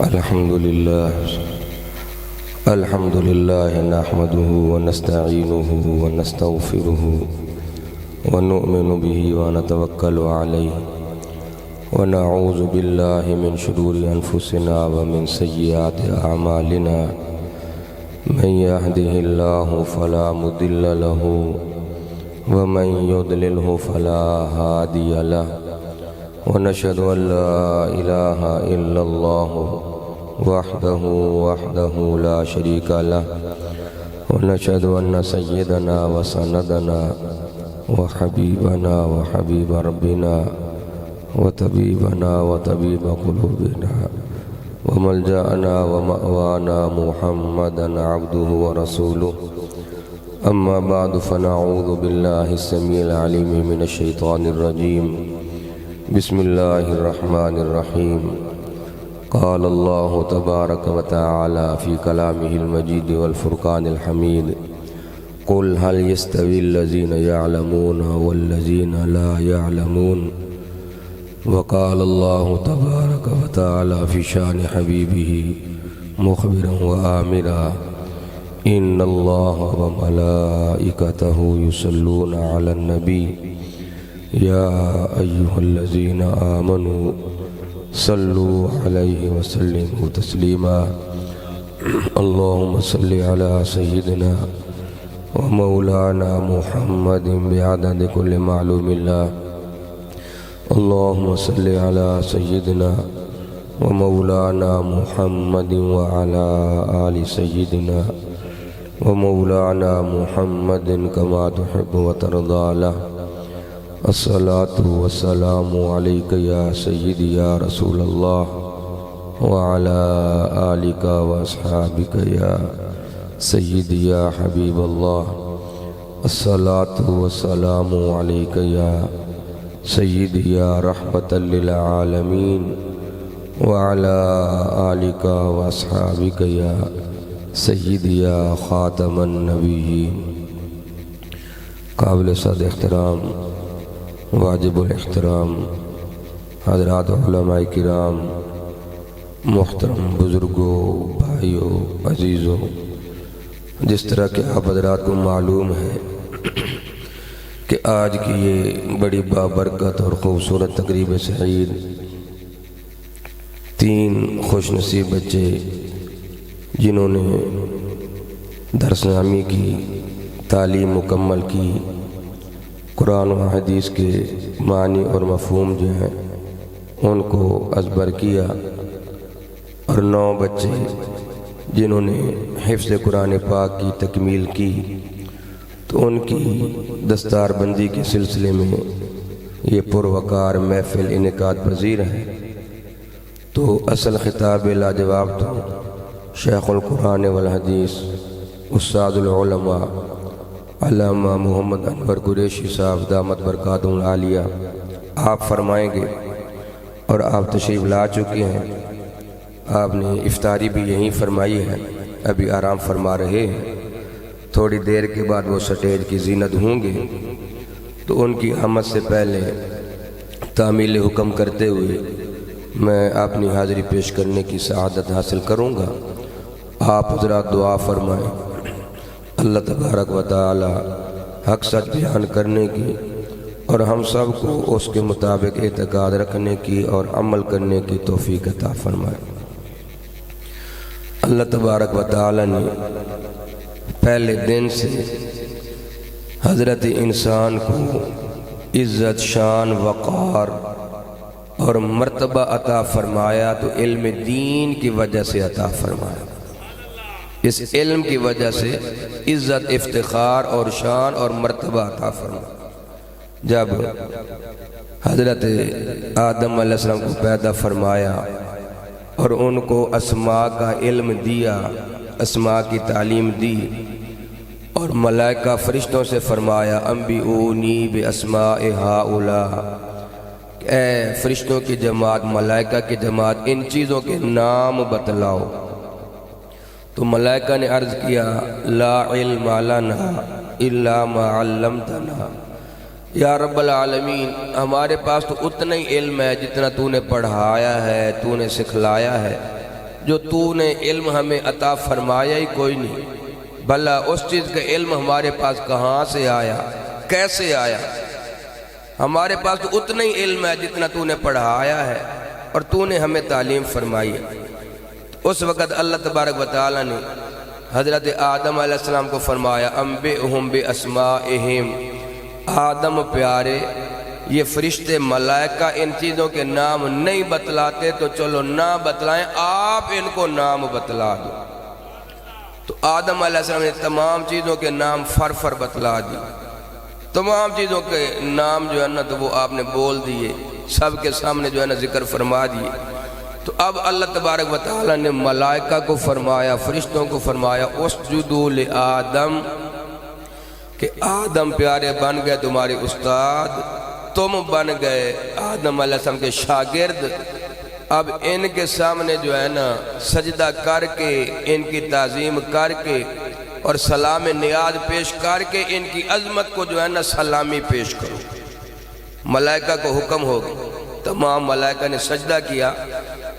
الحمد لله نحمده ونستعينه ونستغفره ونؤمن به ونتوكل عليه ونعوذ بالله من شرور أنفسنا ومن سيئات أعمالنا من يهده الله فلا مضل له ومن يضلله فلا هادي له ونشهد أن لا إله إلا الله وحده لا شريك له ونشهد أن سيدنا وسندنا وحبيبنا وحبيب ربنا وطبيبنا وطبيب قلوبنا وملجأنا ومأوانا محمدا عبده ورسوله. أما بعد فنعوذ بالله السميع العليم من الشيطان الرجيم. بسم الله الرحمن الرحيم. قال الله تبارك وتعالى في كلامه المجيد والفرقان الحميد: قل هل يستوي الذين يعلمون والذين لا يعلمون. وقال الله تبارك وتعالى في شان حبيبه مخبرا وآمرا: إن الله وملائكته يصلون على النبي يا أيها الذين آمنوا صلوا عليه وسلموا تسليما. اللهم صل على سيدنا ومولانا محمد بعدد كل معلوم الله. اللهم صل على سيدنا ومولانا محمد وعلى آل سيدنا ومولانا محمد كما تحب وترضى له. الصلاة والسلام عليك يا سيدي يا رسول الله وعلى آلك وأصحابك يا سيدي يا حبيب الله. الصلاة والسلام عليك يا سيدي يا رحمة للعالمين وعلى آلك وأصحابك يا سيدي يا خاتم النبيين. قابل صد احترام واجب الاحترام حضرات علماء کرام، محترم بزرگوں، بھائیوں، عزیزوں، جس طرح کہ آپ حضرات کو معلوم ہے کہ آج کی یہ بڑی بابرکت اور خوبصورت تقریب سعید 3 خوش نصیب بچے جنہوں نے درس نامی کی تعلیم مکمل کی، قرآن و حدیث کے معنی اور مفہوم جو ہیں ان کو ازبر کیا، اور 9 بچے جنہوں نے حفظ قرآن پاک کی تکمیل کی، تو ان کی دستار بندی کے سلسلے میں یہ پروقار محفل انعقاد پذیر ہے. تو اصل خطاب لاجواب تو شیخ القرآن والحدیث استاد العلماء علامہ محمد انور قریشی صاحب دامت برکاتہ العالیہ آپ فرمائیں گے، اور آپ تشریف لا چکے ہیں. آپ نے افطاری بھی یہیں فرمائی ہے، ابھی آرام فرما رہے ہیں. تھوڑی دیر کے بعد وہ سٹیج کی زینت ہوں گے، تو ان کی آمد سے پہلے تعمیل حکم کرتے ہوئے میں اپنی حاضری پیش کرنے کی سعادت حاصل کروں گا. آپ حضرات دعا فرمائیں اللہ تبارک و تعالی حق سچ بیان کرنے کی اور ہم سب کو اس کے مطابق اعتقاد رکھنے کی اور عمل کرنے کی توفیق عطا فرمائے. اللہ تبارک و تعالی نے پہلے دن سے حضرت انسان کو عزت، شان، وقار اور مرتبہ عطا فرمایا، تو علم دین کی وجہ سے عطا فرمایا. اس علم کی وجہ سے عزت، افتخار اور شان اور مرتبہ عطا فرمایا. جب حضرت آدم علیہ السلام کو پیدا فرمایا اور ان کو اسماء کا علم دیا، اسماء کی تعلیم دی، اور ملائکہ فرشتوں سے فرمایا انبئونی باسماء ہؤلاء، اے فرشتوں کی جماعت، ملائکہ کی جماعت، ان چیزوں کے نام بتلاؤ. تو ملائکہ نے عرض کیا لا علم لنا الا ما علمتنا، یا رب العالمین ہمارے پاس تو اتنا ہی علم ہے جتنا تو نے پڑھایا ہے، تو نے سکھلایا ہے، جو تو نے علم ہمیں عطا فرمایا ہی کوئی نہیں، بھلا اس چیز کا علم ہمارے پاس کہاں سے آیا، کیسے آیا؟ ہمارے پاس تو اتنا ہی علم ہے جتنا تو نے پڑھایا ہے اور تو نے ہمیں تعلیم فرمائی ہے۔ اس وقت اللہ تبارک و تعالیٰ نے حضرت آدم علیہ السلام کو فرمایا انبئہم باسمائہم، آدم پیارے یہ فرشتے ملائکہ ان چیزوں کے نام نہیں بتلاتے تو چلو نہ بتلائیں، آپ ان کو نام بتلا دو۔ تو آدم علیہ السلام نے تمام چیزوں کے نام فر بتلا دی، تمام چیزوں کے نام جو ہے نا تو وہ آپ نے بول دیے، سب کے سامنے جو ہے نا ذکر فرما دیے۔ تو اب اللہ تبارک و تعالیٰ نے ملائکہ کو فرمایا، فرشتوں کو فرمایا اسجدوا لآدم، کہ آدم پیارے بن گئے تمہارے استاد، تم بن گئے آدم علیہ السلام کے شاگرد، اب ان کے سامنے جو ہے نا سجدہ کر کے، ان کی تعظیم کر کے اور سلام نیاز پیش کر کے ان کی عظمت کو جو ہے نا سلامی پیش کرو۔ ملائکہ کو حکم ہو گیا، تمام ملائکہ نے سجدہ کیا۔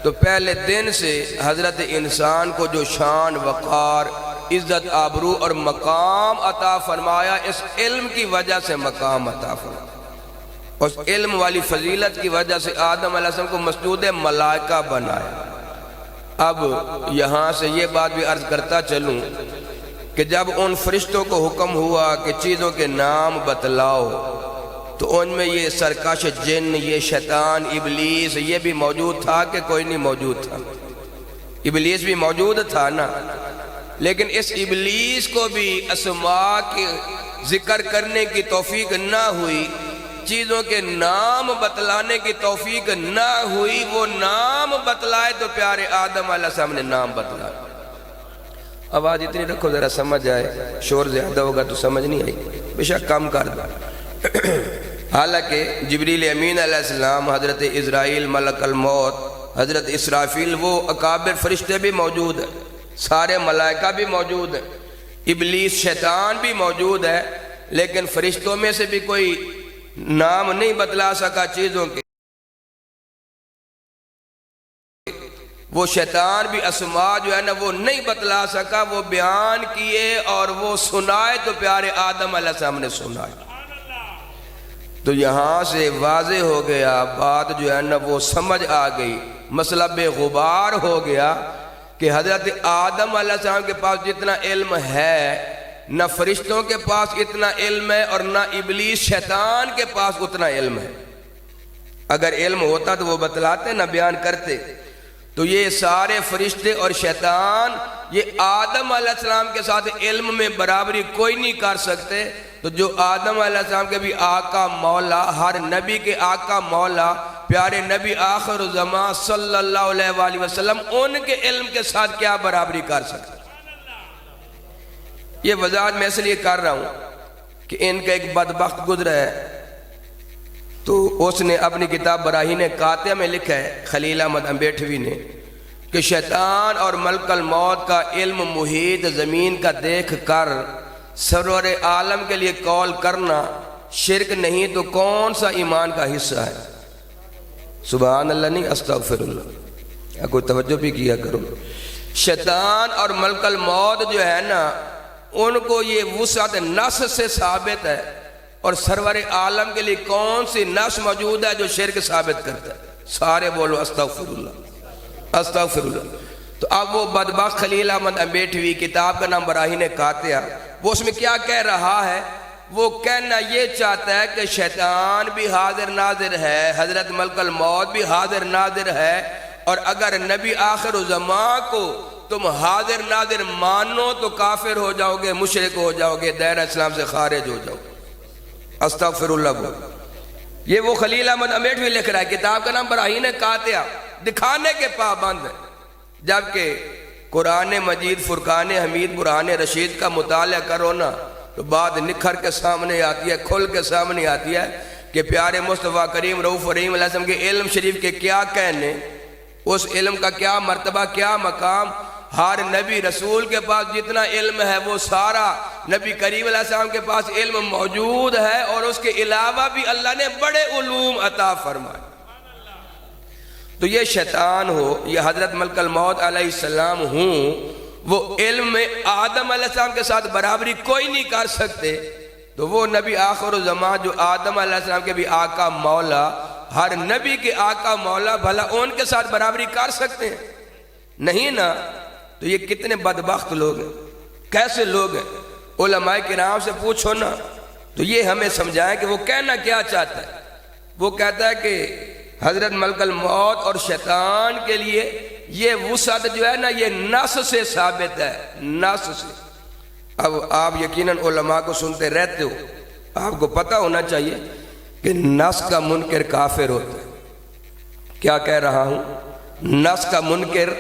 تو پہلے دن سے حضرت انسان کو جو شان، وقار، عزت، آبرو اور مقام عطا فرمایا، اس علم کی وجہ سے مقام عطا فرمایا۔ اس علم والی فضیلت کی وجہ سے آدم علیہ السلام کو مسجود ملائکہ بنایا۔ اب یہاں سے یہ بات بھی عرض کرتا چلوں کہ جب ان فرشتوں کو حکم ہوا کہ چیزوں کے نام بتلاؤ، تو ان میں یہ سرکش جن، یہ شیطان، ابلیس، یہ بھی موجود تھا کہ کوئی نہیں موجود تھا؟ ابلیس بھی موجود تھا نا، لیکن اس ابلیس کو بھی اسماء کی ذکر کرنے کی توفیق نہ ہوئی، چیزوں کے نام بتلانے کی توفیق نہ ہوئی۔ وہ نام بتلائے تو پیارے آدم علیہ السلام نے نام بتلائے۔ آواز اتنی رکھو ذرا سمجھ آئے، شور زیادہ ہوگا تو سمجھ نہیں آئی، بے شک کم کر دو۔ حالانکہ جبریل امین علیہ السلام، حضرت اسرائیل ملک الموت، حضرت اسرافیل، وہ اکابر فرشتے بھی موجود ہیں، سارے ملائکہ بھی موجود ہیں، ابلیس شیطان بھی موجود ہے، لیکن فرشتوں میں سے بھی کوئی نام نہیں بتلا سکا چیزوں کے۔ وہ شیطان بھی اسماء جو ہے نا وہ نہیں بتلا سکا، وہ بیان کیے اور وہ سنائے تو پیارے آدم علیہ السلام نے سنائے۔ تو یہاں سے واضح ہو گیا، بات جو ہے نا وہ سمجھ آ گئی، مسئلہ بے غبار ہو گیا کہ حضرت آدم علیہ السلام کے پاس جتنا علم ہے، نہ فرشتوں کے پاس اتنا علم ہے اور نہ ابلیس شیطان کے پاس اتنا علم ہے۔ اگر علم ہوتا تو وہ بتلاتے، نہ بیان کرتے۔ تو یہ سارے فرشتے اور شیطان یہ آدم علیہ السلام کے ساتھ علم میں برابری کوئی نہیں کر سکتے۔ تو جو آدم علیہ السلام کے بھی آقا مولا، ہر نبی کے آقا مولا، پیارے نبی آخر الزمان صلی اللہ علیہ وآلہ وسلم، ان کے علم کے ساتھ کیا برابری کر سکتے؟ یہ وضاحت میں اس لیے کر رہا ہوں کہ ان کا ایک بدبخت گزرا ہے، تو اس نے اپنی کتاب براہین قاطعہ میں لکھا ہے، خلیل احمد امبیٹھوی نے، کہ شیطان اور ملک الموت کا علم محیط زمین کا دیکھ کر سرور عالم کے لیے قول کرنا شرک نہیں تو کون سا ایمان کا حصہ ہے؟ سبحان اللہ نہیں، استغفر اللہ، کوئی توجہ بھی کیا کرو۔ شیطان اور ملک الموت جو ہے نا، ان کو یہ وسعت نص سے ثابت ہے، اور سرور عالم کے لیے کون سی نص موجود ہے جو شرک ثابت کرتا ہے؟ سارے بولو استغفر اللہ، استغفر اللہ۔ تو اب وہ بدبخت خلیل احمد امبیٹھوی، کتاب کا نام براہین قاطعہ، وہ اس میں کیا کہہ رہا ہے؟ وہ کہنا یہ چاہتا ہے کہ شیطان بھی حاضر ناظر ہے، حضرت ملک الموت بھی حاضر ناظر ہے، اور اگر نبی آخر الزمان کو تم حاضر ناظر مانو تو کافر ہو جاؤ گے، مشرک ہو جاؤ گے، دائرہ اسلام سے خارج ہو جاؤ گے۔ استغفر اللہ۔ یہ وہ خلیل احمد امبیٹھوی لکھ رہا ہے، کتاب کا نام براہین قاطعہ، دکھانے کے پابند ہے، جبکہ قرآن مجید، فرقان حمید، برہان رشید کا مطالعہ کرو نا تو بات نکھر کے سامنے آتی ہے، کھل کے سامنے آتی ہے کہ پیارے مصطفیٰ کریم رؤوف رحیم علیہ السلام کے علم شریف کے کیا کہنے، اس علم کا کیا مرتبہ، کیا مقام۔ ہر نبی رسول کے پاس جتنا علم ہے وہ سارا نبی کریم علیہ السلام کے پاس علم موجود ہے، اور اس کے علاوہ بھی اللہ نے بڑے علوم عطا فرمائے۔ تو یہ شیطان ہو یا حضرت ملک الموت علیہ السلام ہوں، وہ علم میں آدم علیہ السلام کے ساتھ برابری کوئی نہیں کر سکتے، تو وہ نبی آخر الزمان جو آدم علیہ السلام کے بھی آقا مولا، ہر نبی کے آقا مولا، بھلا ان کے ساتھ برابری کر سکتے ہیں؟ نہیں نا۔ تو یہ کتنے بدبخت لوگ ہیں، کیسے لوگ ہیں؟ علماء کرام سے پوچھو نا، تو یہ ہمیں سمجھائیں کہ وہ کہنا کیا چاہتا ہے۔ وہ کہتا ہے کہ حضرت ملک الموت اور شیطان کے لیے یہ وسعت جو ہے نا، یہ نص سے ثابت ہے، نص سے۔ اب آپ یقیناً علماء کو سنتے رہتے ہو، آپ کو پتہ ہونا چاہیے کہ نص کا منکر کافر ہوتا ہے۔ کیا کہہ رہا ہوں؟ نص کا منکر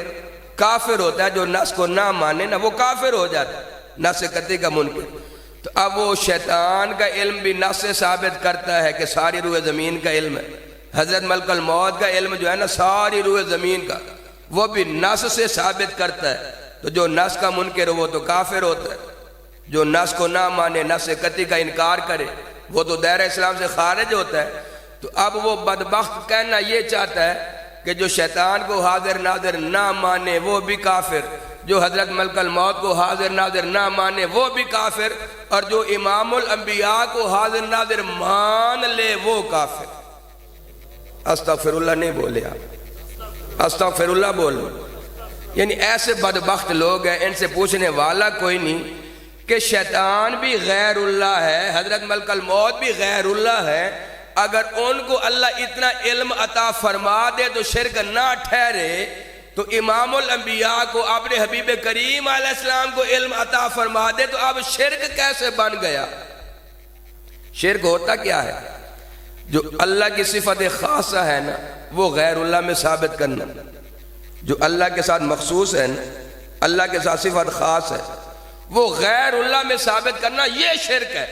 کافر ہوتا ہے، جو نص کو نہ مانے نا وہ کافر ہو جاتا ہے، نص قطعی کا منکر۔ تو اب وہ شیطان کا علم بھی نص سے ثابت کرتا ہے کہ ساری روح زمین کا علم ہے، حضرت ملک الموت کا علم جو ہے نا ساری روح زمین کا، وہ بھی نص سے ثابت کرتا ہے۔ تو جو نص کا منکر ہو وہ تو کافر ہوتا ہے، جو نص کو نہ مانے، نص قطعی کا انکار کرے، وہ تو دائرہ اسلام سے خارج ہوتا ہے۔ تو اب وہ بدبخت کہنا یہ چاہتا ہے کہ جو شیطان کو حاضر ناظر نہ مانے وہ بھی کافر، جو حضرت ملک الموت کو حاضر ناظر نہ مانے وہ بھی کافر، اور جو امام الانبیاء کو حاضر ناظر مان لے وہ کافر۔ استغفر اللہ نہیں بولے آپ، استغفر اللہ بولو۔ یعنی ایسے بدبخت لوگ ہیں، ان سے پوچھنے والا کوئی نہیں کہ شیطان بھی غیر اللہ ہے، حضرت ملک الموت بھی غیر اللہ ہے۔ اگر ان کو اللہ اتنا علم عطا فرما دے تو شرک نہ ٹھہرے، تو امام الانبیاء کو اپنے حبیب کریم علیہ السلام کو علم عطا فرما دے تو اب شرک کیسے بن گیا؟ شرک ہوتا کیا ہے؟ جو اللہ کی صفت خاصہ ہے نا وہ غیر اللہ میں ثابت کرنا، جو اللہ کے ساتھ مخصوص ہے نا، اللہ کے ساتھ صفت خاص ہے، وہ غیر اللہ میں ثابت کرنا، یہ شرک ہے۔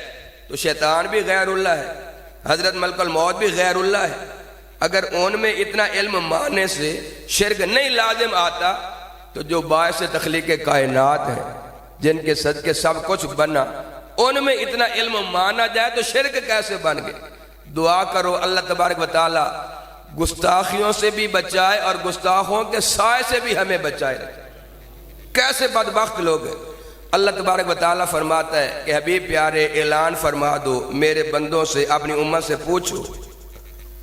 تو شیطان بھی غیر اللہ ہے، حضرت ملک الموت بھی غیر اللہ ہے۔ اگر ان میں اتنا علم ماننے سے شرک نہیں لازم آتا تو جو باعث تخلیق کائنات ہیں، جن کے صدقے سب کچھ بنا، ان میں اتنا علم مانا جائے تو شرک کیسے بن گئے؟ دعا کرو اللہ تبارک و تعالی گستاخیوں سے بھی بچائے اور گستاخوں کے سائے سے بھی ہمیں بچائے رکھے۔ کیسے بدبخت لوگ ہیں۔ اللہ تبارک و تعالی فرماتا ہے کہ حبیب پیارے اعلان فرما دو میرے بندوں سے، اپنی امت سے پوچھو،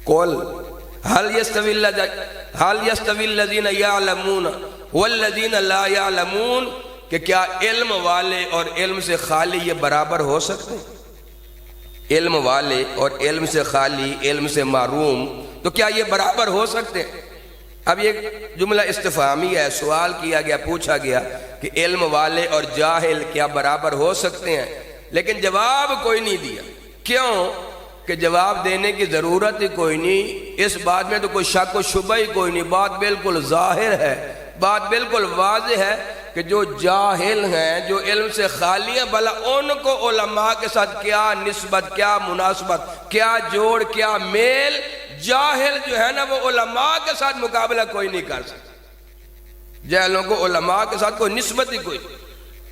قل هل يستوي الذين يعلمون والذين لا يعلمون، کہ کیا علم والے اور علم سے خالی یہ برابر ہو سکتے ہیں؟ علم والے اور علم سے خالی، علم سے معروم، تو کیا یہ برابر ہو سکتے ہیں؟ اب یہ جملہ استفہامی ہے، سوال کیا گیا، پوچھا گیا کہ علم والے اور جاہل کیا برابر ہو سکتے ہیں، لیکن جواب کوئی نہیں دیا۔ کیوں؟ کہ جواب دینے کی ضرورت ہی کوئی نہیں، اس بات میں تو کوئی شک و شبہ ہی کوئی نہیں، بات بالکل ظاہر ہے، بات بالکل واضح ہے کہ جو جاہل ہیں، جو علم سے خالی ہیں، بھلا ان کو علماء کے ساتھ کیا نسبت، کیا مناسبت، کیا جوڑ، کیا میل؟ جاہل جو ہے نا وہ علماء کے ساتھ مقابلہ کوئی نہیں کر سکتا، جاہلوں کو علماء کے ساتھ کوئی نسبت ہی کوئی۔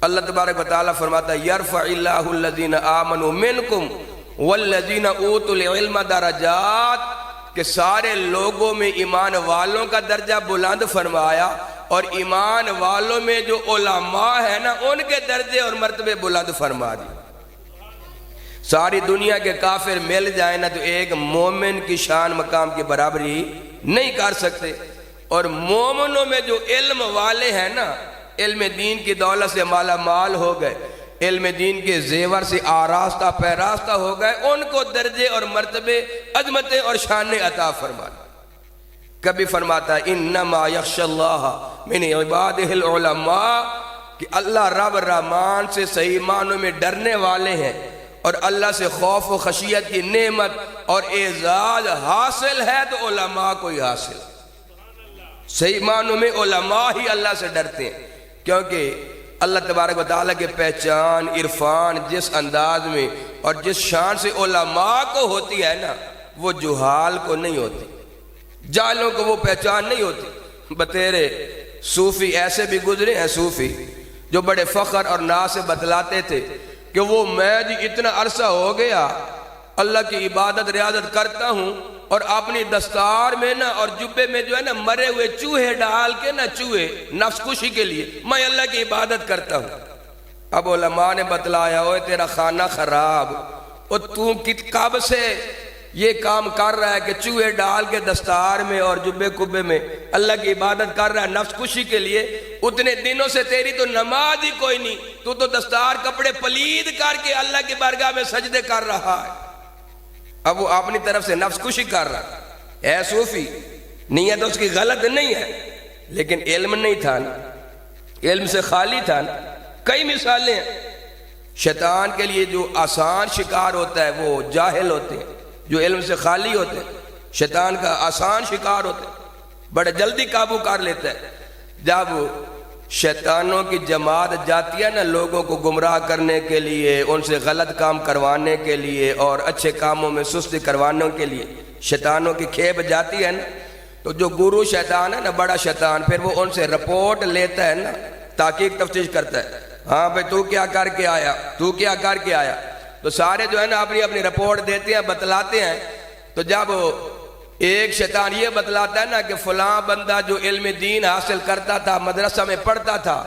اللہ تبارک و تعالیٰ فرماتا ہے یرفع اللہ الذین آمنوا منکم والذین اوتوا العلم درجات، کہ سارے لوگوں میں ایمان والوں کا درجہ بلند فرمایا، اور ایمان والوں میں جو علماء ہیں نا ان کے درجے اور مرتبے بلند فرما دی۔ ساری دنیا کے کافر مل جائیں نا تو ایک مومن کی شان مقام کی برابری نہیں کر سکتے، اور مومنوں میں جو علم والے ہیں نا، علم دین کی دولت سے مالا مال ہو گئے، علم دین کے زیور سے آراستہ پیراستہ ہو گئے، ان کو درجے اور مرتبے، عظمتیں اور شانیں عطا فرما دی۔ کبھی فرماتا ہے انما یخشی اللہ من عبادہ العلماء، کہ اللہ رب رحمان سے صحیح معنوں میں ڈرنے والے ہیں، اور اللہ سے خوف و خشیت کی نعمت اور اعزاز حاصل ہے تو علماء کو ہی حاصل ہے۔ صحیح معنوں میں علماء ہی اللہ سے ڈرتے ہیں، کیونکہ اللہ تبارک و تعالیٰ کے پہچان، عرفان جس انداز میں اور جس شان سے علماء کو ہوتی ہے نا، وہ جہال کو نہیں ہوتی، جاہلوں کو وہ پہچان نہیں ہوتی۔ بتیرے صوفی ایسے بھی گزرے ہیں، صوفی جو بڑے فخر اور ناز سے بتلاتے تھے کہ وہ میں جی اتنا عرصہ ہو گیا اللہ کی عبادت ریاضت کرتا ہوں، اور اپنی دستار میں نا اور جبے میں جو ہے نا مرے ہوئے چوہے ڈال کے نا، چوہے نفس کشی کے لیے میں اللہ کی عبادت کرتا ہوں۔ اب علماء نے بتلایا، اوے تیرا خانہ خراب، اور تو کب سے یہ کام کر رہا ہے کہ چوہے ڈال کے دستار میں اور جبے کبے میں اللہ کی عبادت کر رہا ہے نفس کشی کے لیے، اتنے دنوں سے تیری تو نماز ہی کوئی نہیں، تو دستار کپڑے پلید کر کے اللہ کی بارگاہ میں سجدے کر رہا ہے۔ اب وہ اپنی طرف سے نفس کشی کر رہا ہے۔ اے صوفی، نیت اس کی غلط نہیں ہے، لیکن علم نہیں تھا نا، علم سے خالی تھا نا۔ کئی مثالیں ہیں۔ شیطان کے لیے جو آسان شکار ہوتا ہے وہ جاہل ہوتے ہیں، جو علم سے خالی ہوتے ہیں شیطان کا آسان شکار ہوتے ہیں، بڑے جلدی قابو کر لیتا ہے۔ جب شیطانوں کی جماعت جاتی ہے نا لوگوں کو گمراہ کرنے کے لیے، ان سے غلط کام کروانے کے لیے اور اچھے کاموں میں سستی کروانے کے لیے شیطانوں کی کھیپ جاتی ہے نا، تو جو گورو شیطان ہے نا، بڑا شیطان، پھر وہ ان سے رپورٹ لیتا ہے نا، تحقیق تفتیش کرتا ہے، ہاں بھئی تو کیا کر کے آیا، تو کیا کر کے آیا، تو سارے جو ہے نا اپنی اپنی رپورٹ دیتے ہیں، بتلاتے ہیں۔ تو جب ایک شیطان یہ بتلاتا ہے نا کہ فلاں بندہ جو علم دین حاصل کرتا تھا، مدرسہ میں پڑھتا تھا،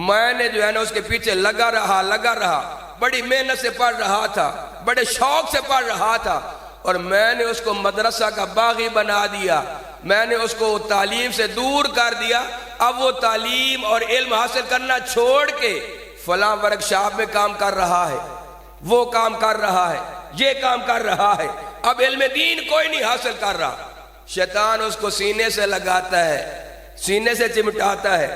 میں نے جو ہے نا اس کے پیچھے لگا رہا، بڑی محنت سے پڑھ رہا تھا، بڑے شوق سے پڑھ رہا تھا، اور میں نے اس کو مدرسہ کا باغی بنا دیا، میں نے اس کو تعلیم سے دور کر دیا، اب وہ تعلیم اور علم حاصل کرنا چھوڑ کے فلاں ورکشاپ میں کام کر رہا ہے، وہ کام کر رہا ہے، یہ کام کر رہا ہے، اب علم دین کوئی نہیں حاصل کر رہا۔ شیطان اس کو سینے سے لگاتا ہے، سینے سے چمٹاتا ہے،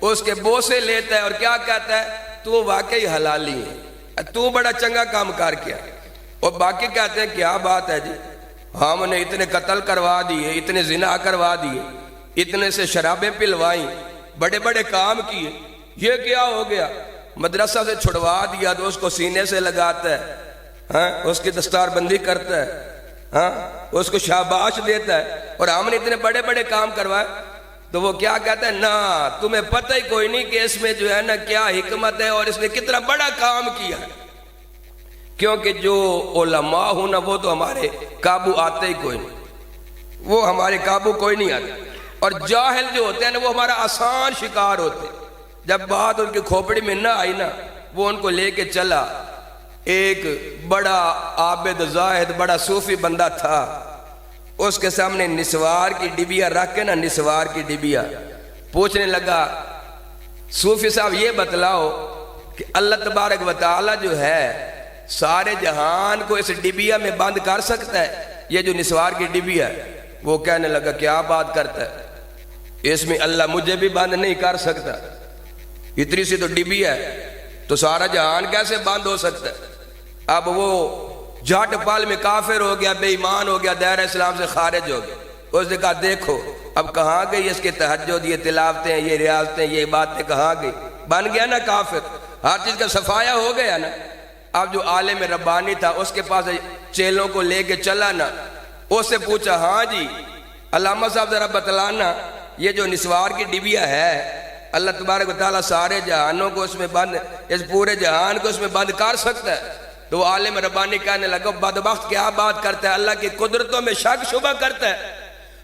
اس کے بوسے لیتا ہے اور کیا کہتا ہے، تو واقعی حلالی ہے، تو بڑا چنگا کام کر کیا۔ اور باقی کہتے ہیں کیا بات ہے جی، ہم نے اتنے قتل کروا دیے، اتنے زنا کروا دیے، اتنے سے شرابیں پلوائیں، بڑے بڑے کام کیے، یہ کیا ہو گیا؟ مدرسہ سے چھڑوا دیا تو اس کو سینے سے لگاتا ہے، ہاں اس کی دستار بندی کرتا ہے، ہاں اس کو شاباش دیتا ہے، اور ہم نے اتنے بڑے بڑے کام کروائے۔ تو وہ کیا کہتا ہے، نا تمہیں پتہ ہی کوئی نہیں کہ اس میں جو ہے نا کیا حکمت ہے اور اس نے کتنا بڑا کام کیا ہے، کیونکہ جو علماء ہوں نا وہ تو ہمارے قابو آتے ہی کوئی نہیں، وہ ہمارے قابو کوئی نہیں آتا، اور جاہل جو ہوتے ہیں نا وہ ہمارا آسان شکار ہوتے ہیں۔ جب بات ان کی کھوپڑی میں نہ آئی نا، وہ ان کو لے کے چلا، ایک بڑا عابد زاہد بڑا صوفی بندہ تھا، اس کے سامنے نسوار کی ڈبیا رکھ کے نا، نسوار کی ڈبیا پوچھنے لگا، صوفی صاحب یہ بتلاؤ کہ اللہ تبارک و تعالی جو ہے سارے جہان کو اس ڈبیا میں بند کر سکتا ہے؟ یہ جو نسوار کی ڈبیا ہے، وہ کہنے لگا کیا بات کرتا ہے، اس میں اللہ مجھے بھی بند نہیں کر سکتا، اتنی سی تو ڈبیا ہے تو سارا جہان کیسے بند ہو سکتا ہے؟ اب وہ جھٹ پل میں کافر ہو گیا، بے ایمان ہو گیا، دائرہ اسلام سے خارج ہو گیا۔ اس نے کہا دیکھو اب کہاں گئی اس کے تہجد، یہ تلاوتیں، یہ ریاضتیں، یہ باتیں کہاں گئی؟ بن گیا نا کافر، ہر چیز کا صفایا ہو گیا نا۔ اب جو عالم ربانی تھا اس کے پاس چیلوں کو لے کے چلا نا، اس سے پوچھا ہاں جی علامہ صاحب ذرا بتلانا، یہ جو نسوار کی ڈبیا ہے اللہ تبارک و تعالیٰ سارے جہانوں کو اس میں بند، اس پورے جہان کو اس میں بند کر سکتا ہے؟ تو وہ عالم ربانی کہنے لگا بدبخت کیا بات کرتا ہے، اللہ کی قدرتوں میں شک شبہ کرتا ہے،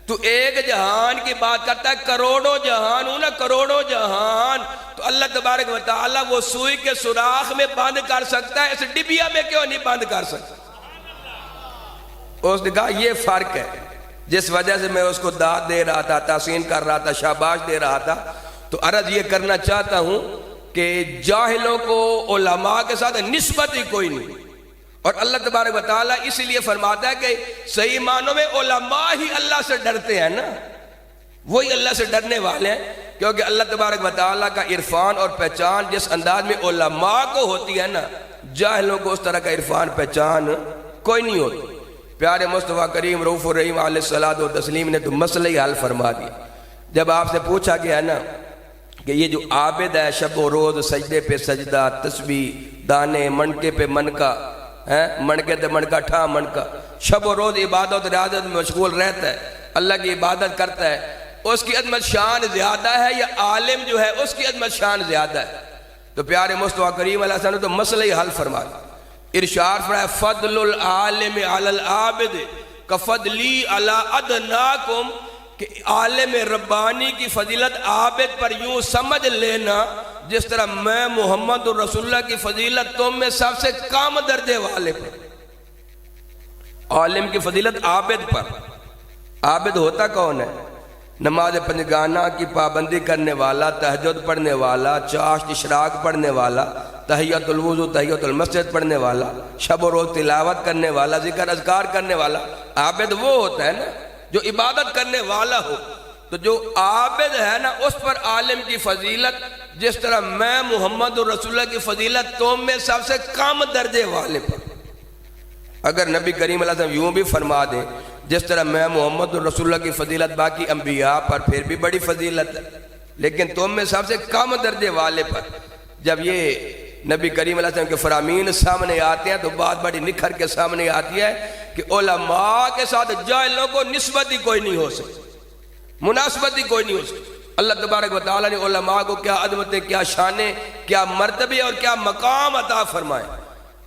تو ایک جہان کی بات کرتا ہے، کروڑوں جہان ہوں نا، کروڑوں جہان، تو اللہ تبارک و تعالیٰ وہ سوئی کے سوراخ میں بند کر سکتا ہے، اس ڈبیا میں کیوں نہیں بند کر سکتا؟ اس نے کہا یہ فرق ہے، جس وجہ سے میں اس کو داد دے رہا تھا، تحسین کر رہا تھا، شاباش دے رہا تھا، تو عرض یہ کرنا چاہتا ہوں کہ جاہلوں کو علماء کے ساتھ نسبت ہی کوئی نہیں، اور اللہ تبارک و تعالیٰ اس لیے فرماتا ہے کہ صحیح معنوں میں علماء ہی اللہ سے ڈرتے ہیں نا، وہی اللہ سے ڈرنے والے ہیں، کیونکہ اللہ تبارک و تعالیٰ کا عرفان اور پہچان جس انداز میں علماء کو ہوتی ہے نا، جاہلوں کو اس طرح کا عرفان پہچان کوئی نہیں ہوتی۔ پیارے مصطفیٰ کریم رؤوف الرحیم علیہ الصلوۃ والتسلیم نے تو مسئلہ ہی حل فرما دیا۔ جب آپ سے پوچھا گیا نا کہ یہ جو عابد ہے شب و روز سجدے پہ سجدہ، تسبیح، دانے، منکے پہ منکا، منکے تے منکا ٹھا منکا، شب و روز عبادت ریاضت میں مشغول رہتا ہے، اللہ کی عبادت کرتا ہے، اس کی عظمت شان زیادہ ہے یا عالم جو ہے اس کی عظمت شان زیادہ ہے؟ تو پیارے مصطفیٰ کریم علیہ السلام نے تو مسئلہ ہی حل فرما دیا۔ ارشاد فرمایا فضل العالم علی العابد کفضلی علی ادناکم، کہ عالم ربانی کی فضیلت عابد پر یوں سمجھ لینا جس طرح میں محمد رسول اللہ کی فضیلت تم میں سب سے کم درجے والے پر۔ عالم کی فضیلت عابد پر۔ عابد ہوتا کون ہے؟ نماز پنجگانہ کی پابندی کرنے والا، تہجد پڑھنے والا، چاشت اشراق پڑھنے والا، تحیۃ الوضو تحیۃ المسجد پڑھنے والا، شب و روز تلاوت کرنے والا، ذکر اذکار کرنے والا۔ عابد وہ ہوتا ہے نا جو عبادت کرنے والا ہو۔ تو جو عابد ہے نا اس پر عالم کی فضیلت جس طرح میں محمد رسول اللہ کی فضیلت تم میں سب سے کم درجے والے پر۔ اگر نبی کریم علیہ السلام یوں بھی فرما دیں جس طرح میں محمد رسول اللہ کی فضیلت باقی انبیاء پر پھر بھی بڑی فضیلت ہے، لیکن تم میں سب سے کم درجے والے پر، جب یہ نبی کریم علیہ السلام کے فرامین سامنے آتے ہیں تو بات بڑی نکھر کے سامنے آتی ہے کہ علماء کے ساتھ جاہلوں کو نسبت ہی کوئی نہیں ہو سکتی، مناسبت ہی کوئی نہیں ہو سکتی۔ اللہ تبارک و تعالیٰ نے علماء کو کیا عظمتیں، کیا شانیں، کیا مرتبے اور کیا مقام عطا فرمائے۔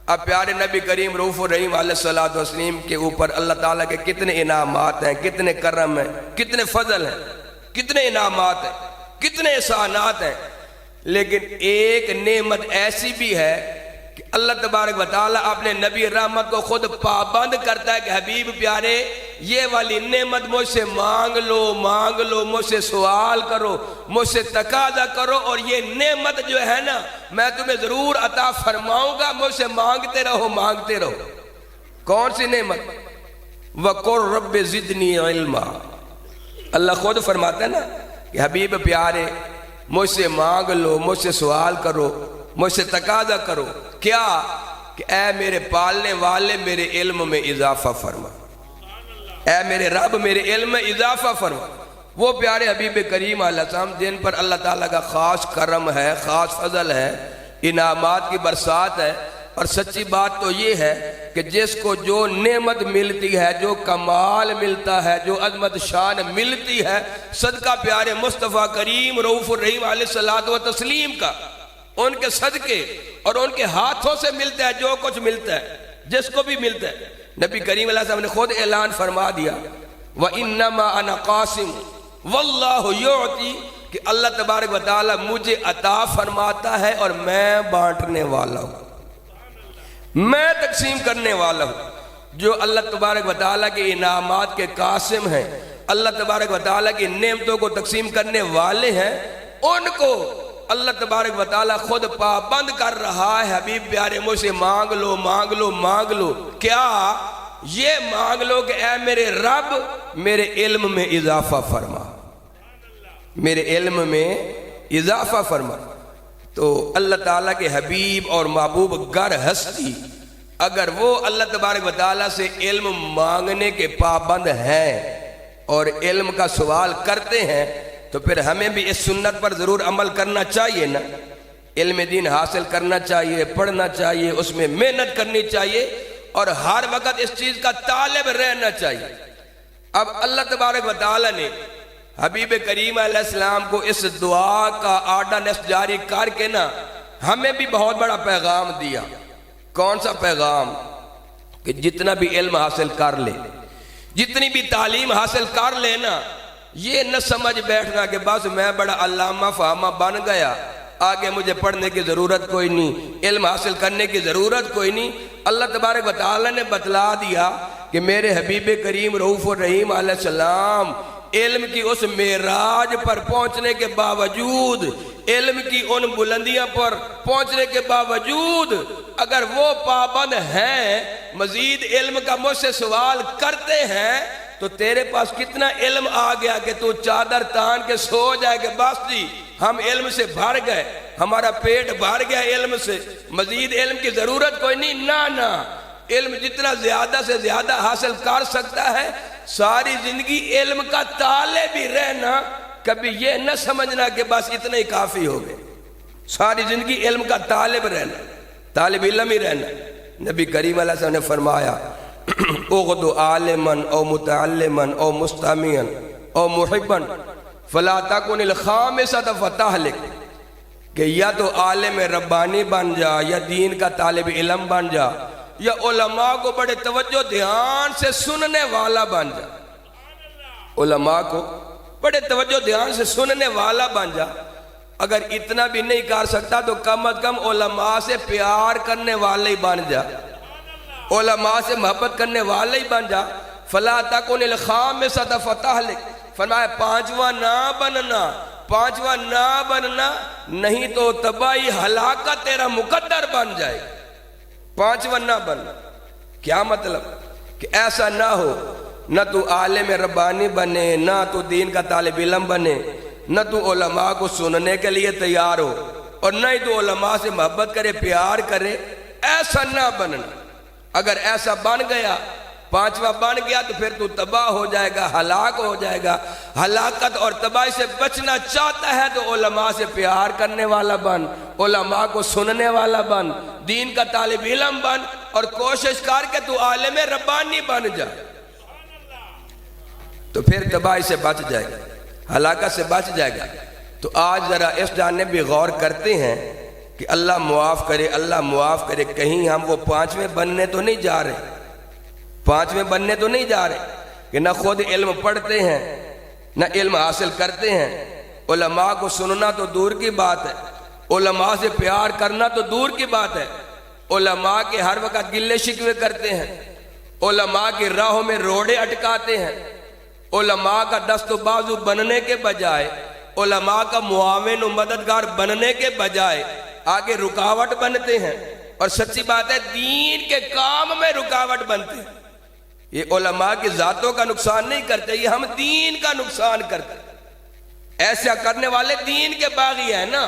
اب پیارے نبی کریم رؤوف الرحیم علیہ الصلوۃ والتسلیم کے اوپر اللہ تعالیٰ کے کتنے انعامات ہیں، کتنے کرم ہیں، کتنے فضل ہیں، کتنے انعامات ہیں، کتنے احسانات ہیں، لیکن ایک نعمت ایسی بھی ہے کہ اللہ تبارک و تعالیٰ اپنے نبی رحمت کو خود پابند کرتا ہے کہ حبیب پیارے یہ والی نعمت مجھ سے مانگ لو، مجھ سے سوال کرو، مجھ سے تقاضا کرو، اور یہ نعمت جو ہے نا میں تمہیں ضرور عطا فرماؤں گا، مجھ سے مانگتے رہو۔ کون سی نعمت؟ وَقُلْ رَبِّ زِدْنِي عِلْمًا۔ اللہ خود فرماتا ہے نا کہ حبیب پیارے مجھ سے مانگ لو، مجھ سے سوال کرو، مجھ سے تقاضا کرو، کیا؟ کہ اے میرے پالنے والے میرے علم میں اضافہ فرما، اے میرے رب میرے علم میں اضافہ فرما۔ وہ پیارے حبیب کریم علیہ السلام جن پر اللہ تعالیٰ کا خاص کرم ہے، خاص فضل ہے، انعامات کی برسات ہے، اور سچی بات تو یہ ہے کہ جس کو جو نعمت ملتی ہے، جو کمال ملتا ہے، جو عظمت شان ملتی ہے، صدقہ پیارے مصطفیٰ کریم رؤوف الرحیم علیہ الصلوۃ والتسلیم کا، ان کے صدقے اور ان کے ہاتھوں سے ملتا ہے جو کچھ ملتا ہے، جس کو بھی ملتا ہے۔ نبی کریم علیہ السلام نے خود اعلان فرما دیا وَإِنَّمَا أَنَا قَاسِمٌ وَاللَّهُ يُعْطِي، کہ اللہ تبارک و تعالیٰ مجھے عطا فرماتا ہے اور میں بانٹنے والا ہوں، میں تقسیم کرنے والا ہوں۔ جو اللہ تبارک و تعالیٰ کے انعامات کے قاسم ہیں، اللہ تبارک و تعالیٰ کی نعمتوں کو تقسیم کرنے والے ہیں، ان کو اللہ تبارک و تعالیٰ خود پابند کر رہا ہے حبیب پیارے مجھ سے مانگ لو، کیا؟ یہ مانگ لو کہ اے میرے رب میرے علم میں اضافہ فرما، میرے علم میں اضافہ فرما۔ تو اللہ تعالیٰ کے حبیب اور محبوب گر ہستی اگر وہ اللہ تبارک و تعالیٰ سے علم مانگنے کے پابند ہیں اور علم کا سوال کرتے ہیں تو پھر ہمیں بھی اس سنت پر ضرور عمل کرنا چاہیے نا، علم دین حاصل کرنا چاہیے، پڑھنا چاہیے، اس میں محنت کرنی چاہیے اور ہر وقت اس چیز کا طالب رہنا چاہیے۔ اب اللہ تبارک و تعالیٰ نے حبیب کریم علیہ السلام کو اس دعا کا آرڈننس جاری کر کے نا ہمیں بھی بہت بڑا پیغام دیا۔ کون سا پیغام؟ کہ جتنا بھی علم حاصل کر لے، جتنی بھی تعلیم حاصل کر لے نا، یہ نہ سمجھ بیٹھنا کہ بس میں بڑا علامہ فہامہ بن گیا، آگے مجھے پڑھنے کی ضرورت کوئی نہیں، علم حاصل کرنے کی ضرورت کوئی نہیں۔ اللہ تبارک و تعالیٰ نے بتلا دیا کہ میرے حبیب کریم رؤوف الرحیم علیہ السلام علم کی اس معراج پر پہنچنے کے باوجود، علم کی ان بلندیاں پر پہنچنے کے باوجود اگر وہ پابند ہیں، مزید علم کا مجھ سے سوال کرتے ہیں، تو تیرے پاس کتنا علم آ گیا کہ تو چادر تان کے سو جائے کہ بس جی ہم علم سے بھر گئے، ہمارا پیٹ بھر گیا علم سے، مزید علم کی ضرورت کوئی نہیں۔ نہ علم جتنا زیادہ سے زیادہ حاصل کر سکتا ہے، ساری زندگی علم کا طالب ہی رہنا، کبھی یہ نہ سمجھنا کہ بس اتنا ہی کافی ہو گئے، ساری زندگی علم کا طالب رہنا، طالب علم ہی رہنا۔ نبی کریم علیہ السلام نے فرمایا اغدو عالما او متعلما او مستمعا او محبا فلا تکن الخامسۃ فتہلک، کہ یا تو عالم ربانی بن جا یا دین کا طالب علم بن جا، یا علماء کو بڑے توجہ دھیان سے سننے والا بن جا، علماء کو بڑے توجہ دھیان سے سننے والا بن جا۔ اگر اتنا بھی نہیں کر سکتا تو کم از کم علماء سے پیار کرنے والا ہی بن جا، علماء سے محبت کرنے والا ہی بن جا۔ فلا تکن الخامسۃ فتہلک، فرمایا پانچواں نہ بننا، پانچواں نہ بننا، نہیں تو تباہی ہلاکت تیرا مقدر بن جائے۔ پانچواں نہ بننا کیا مطلب؟ کہ ایسا نہ ہو نہ تو عالم ربانی بنے، نہ تو دین کا طالب علم بنے، نہ تو علماء کو سننے کے لیے تیار ہو، اور نہ ہی تو علماء سے محبت کرے، پیار کرے۔ ایسا نہ بننا۔ اگر ایسا بن گیا، پانچواں بن گیا، تو پھر تو تباہ ہو جائے گا، ہلاک ہو جائے گا۔ ہلاکت اور تباہی سے بچنا چاہتا ہے تو علماء سے پیار کرنے والا بن، علماء کو سننے والا بن، دین کا طالب علم بن، اور کوشش کر کے تو عالم ربانی بن جائے، تو پھر تباہی سے بچ جائے گا، ہلاکت سے بچ جائے گا۔ تو آج ذرا اس جانب بھی غور کرتے ہیں کہ اللہ معاف کرے، اللہ معاف کرے، کہیں ہم وہ پانچویں بننے تو نہیں جا رہے، پانچویں بننے تو نہیں جا رہے کہ نہ خود علم پڑھتے ہیں نہ علم حاصل کرتے ہیں۔ علماء کو سننا تو دور کی بات ہے، علماء سے پیار کرنا تو دور کی بات ہے، علماء کے ہر وقت گلے شکوے کرتے ہیں، علماء کی راہوں میں روڑے اٹکاتے ہیں، علماء کا دست و بازو بننے کے بجائے، علماء کا معاون و مددگار بننے کے بجائے آگے رکاوٹ بنتے ہیں، اور سچی بات ہے دین کے کام میں رکاوٹ بنتے ہیں۔ یہ علماء کی ذاتوں کا نقصان نہیں کرتے، یہ ہم دین کا نقصان کرتے ہیں۔ ایسا کرنے والے دین کے باغی ہیں نا،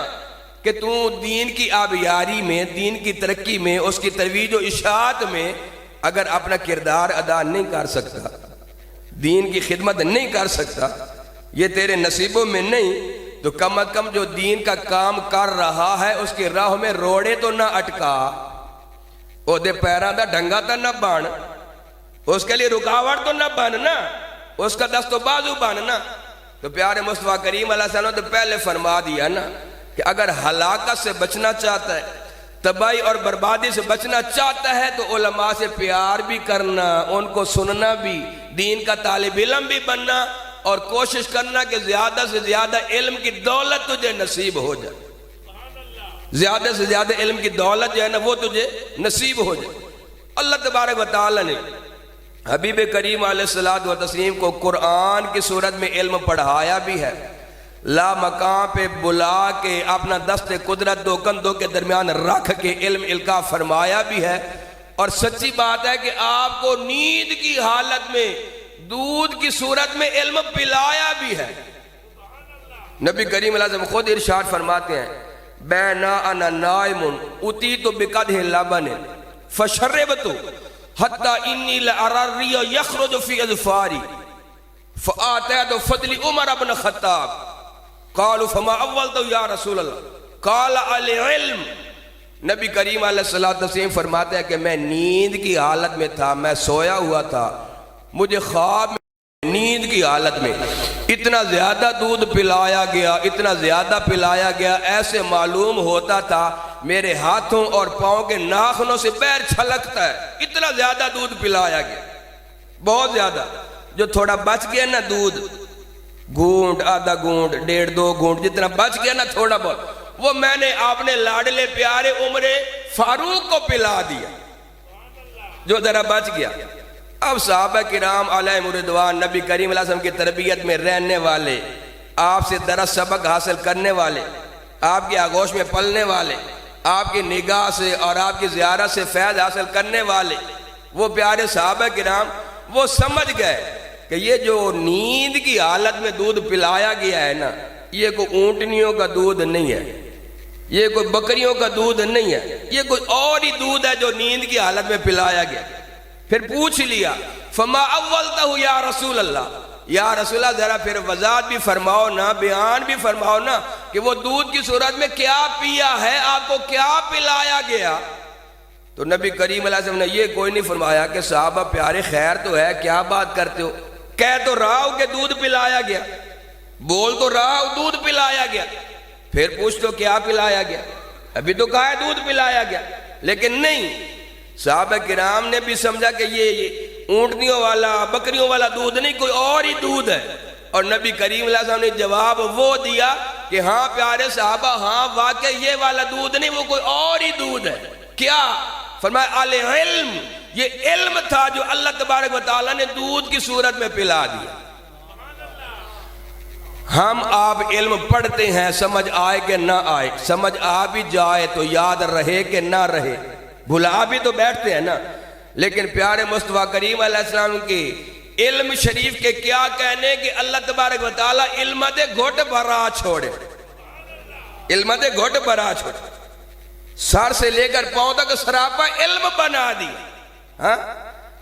کہ تو دین کی آبیاری میں، دین کی ترقی میں، اس کی ترویج و اشاعت میں اگر اپنا کردار ادا نہیں کر سکتا، دین کی خدمت نہیں کر سکتا، یہ تیرے نصیبوں میں نہیں، تو کم از کم جو دین کا کام کر رہا ہے اس کی راہ میں روڑے تو نہ اٹکا، او دے پیراں دا ڈھنگا تو نہ بن، اس کے لیے رکاوٹ تو نہ بننا، اس کا دست و بازو بننا۔ تو پیارے مصطفیٰ کریم علیہ السلام نے پہلے فرما دیا نا کہ اگر ہلاکت سے بچنا چاہتا ہے، تباہی اور بربادی سے بچنا چاہتا ہے، تو علماء سے پیار بھی کرنا، ان کو سننا بھی، دین کا طالب علم بھی بننا، اور کوشش کرنا کہ زیادہ سے زیادہ علم کی دولت تجھے نصیب ہو جائے، زیادہ سے زیادہ علم کی دولت جو ہے نا وہ تجھے نصیب ہو جائے۔ اللہ تبارک و تعالی نے حبیب کریم علیہ الصلوۃ والتسلیم کو قرآن کی صورت میں علم پڑھایا بھی ہے، لا مقام پہ بلا کے اپنا دست قدرت دو کندھوں کے درمیان رکھ کے علم القاء فرمایا بھی ہے، اور سچی بات ہے کہ آپ کو نیند کی حالت میں دودھ کی صورت میں علم پلایا بھی ہے۔ نبی کریم علیہ السلام خود ارشاد فرماتے ہیں، بینا انا نائم اتیت بقدح لبن فشربت حتی انی لأرری یخرج فی اظفاری فآتیت فضل عمر بن خطاب قالوا فما اولت یا رسول اللہ قال العلم۔ نبی کریم علیہ السلام فرماتے ہیں کہ میں نیند کی حالت میں تھا، میں سویا ہوا تھا، مجھے خواب میں نیند کی حالت میں اتنا زیادہ دودھ پلایا گیا، اتنا زیادہ پلایا گیا، ایسے معلوم ہوتا تھا میرے ہاتھوں اور پاؤں کے ناخنوں سے پیر چھلکتا ہے، اتنا زیادہ دودھ پلایا گیا، بہت زیادہ۔ جو تھوڑا بچ گیا نا دودھ، گھونٹ، آدھا گھونٹ، ڈیڑھ دو گھونٹ جتنا بچ گیا نا تھوڑا بہت، وہ میں نے اپنے لاڈلے پیارے عمر فاروق کو پلا دیا، جو ذرا بچ گیا۔ اب صحابہ کرام علیہ رضوان نبی کریم علیہ السلام کی تربیت میں رہنے والے، آپ سے درس سبق حاصل کرنے والے، آپ کی آغوش میں پلنے والے، آپ کی نگاہ سے اور آپ کی زیارت سے فیض حاصل کرنے والے، وہ پیارے صحابہ کرام وہ سمجھ گئے کہ یہ جو نیند کی حالت میں دودھ پلایا گیا ہے نا، یہ کوئی اونٹنیوں کا دودھ نہیں ہے، یہ کوئی بکریوں کا دودھ نہیں ہے، یہ کوئی اور ہی دودھ ہے جو نیند کی حالت میں پلایا گیا۔ پھر پوچھ لیا فما اولتہ یا رسول اللہ، یا رسول اللہ ذرا پھر وضاحت بھی فرماؤ نا، بیان بھی فرماؤ نا کہ وہ دودھ کی صورت میں کیا پیا ہے، آپ کو کیا پلایا گیا۔ تو نبی کریم علیہ السلام نے یہ کوئی نہیں فرمایا کہ صحابہ پیارے خیر تو ہے، کیا بات کرتے ہو، کہہ تو رہا ہو کہ دودھ پلایا گیا، بول تو رہا ہو دودھ پلایا گیا، پھر پوچھ تو کیا پلایا گیا، ابھی تو کہا ہے دودھ پلایا گیا، لیکن نہیں، صحابہ کرام نے بھی سمجھا کہ یہ اونٹنیوں والا بکریوں والا دودھ نہیں، کوئی اور ہی دودھ ہے، اور نبی کریم علیہ السلام نے جواب وہ دیا کہ ہاں پیارے صحابہ، ہاں واقعی یہ والا دودھ نہیں، وہ کوئی اور ہی دودھ ہے۔ کیا؟ فرمایا العلم، یہ علم تھا جو اللہ تبارک و تعالیٰ نے دودھ کی صورت میں پلا دیا۔ ہم آپ علم پڑھتے ہیں، سمجھ آئے کہ نہ آئے، سمجھ آ بھی جائے تو یاد رہے کہ نہ رہے، بھلا بھی تو بیٹھتے ہیں نا، لیکن پیارے مصطفیٰ کریم علیہ السلام کی علم شریف کے کیا کہنے کہ اللہ تبارک و تعالیٰ علم دے گھٹ بھرا چھوڑے، علم دے گھٹ بھرا چھوڑے، سر سے لے کر پاؤں تک سراپا علم بنا دیا۔ ہاں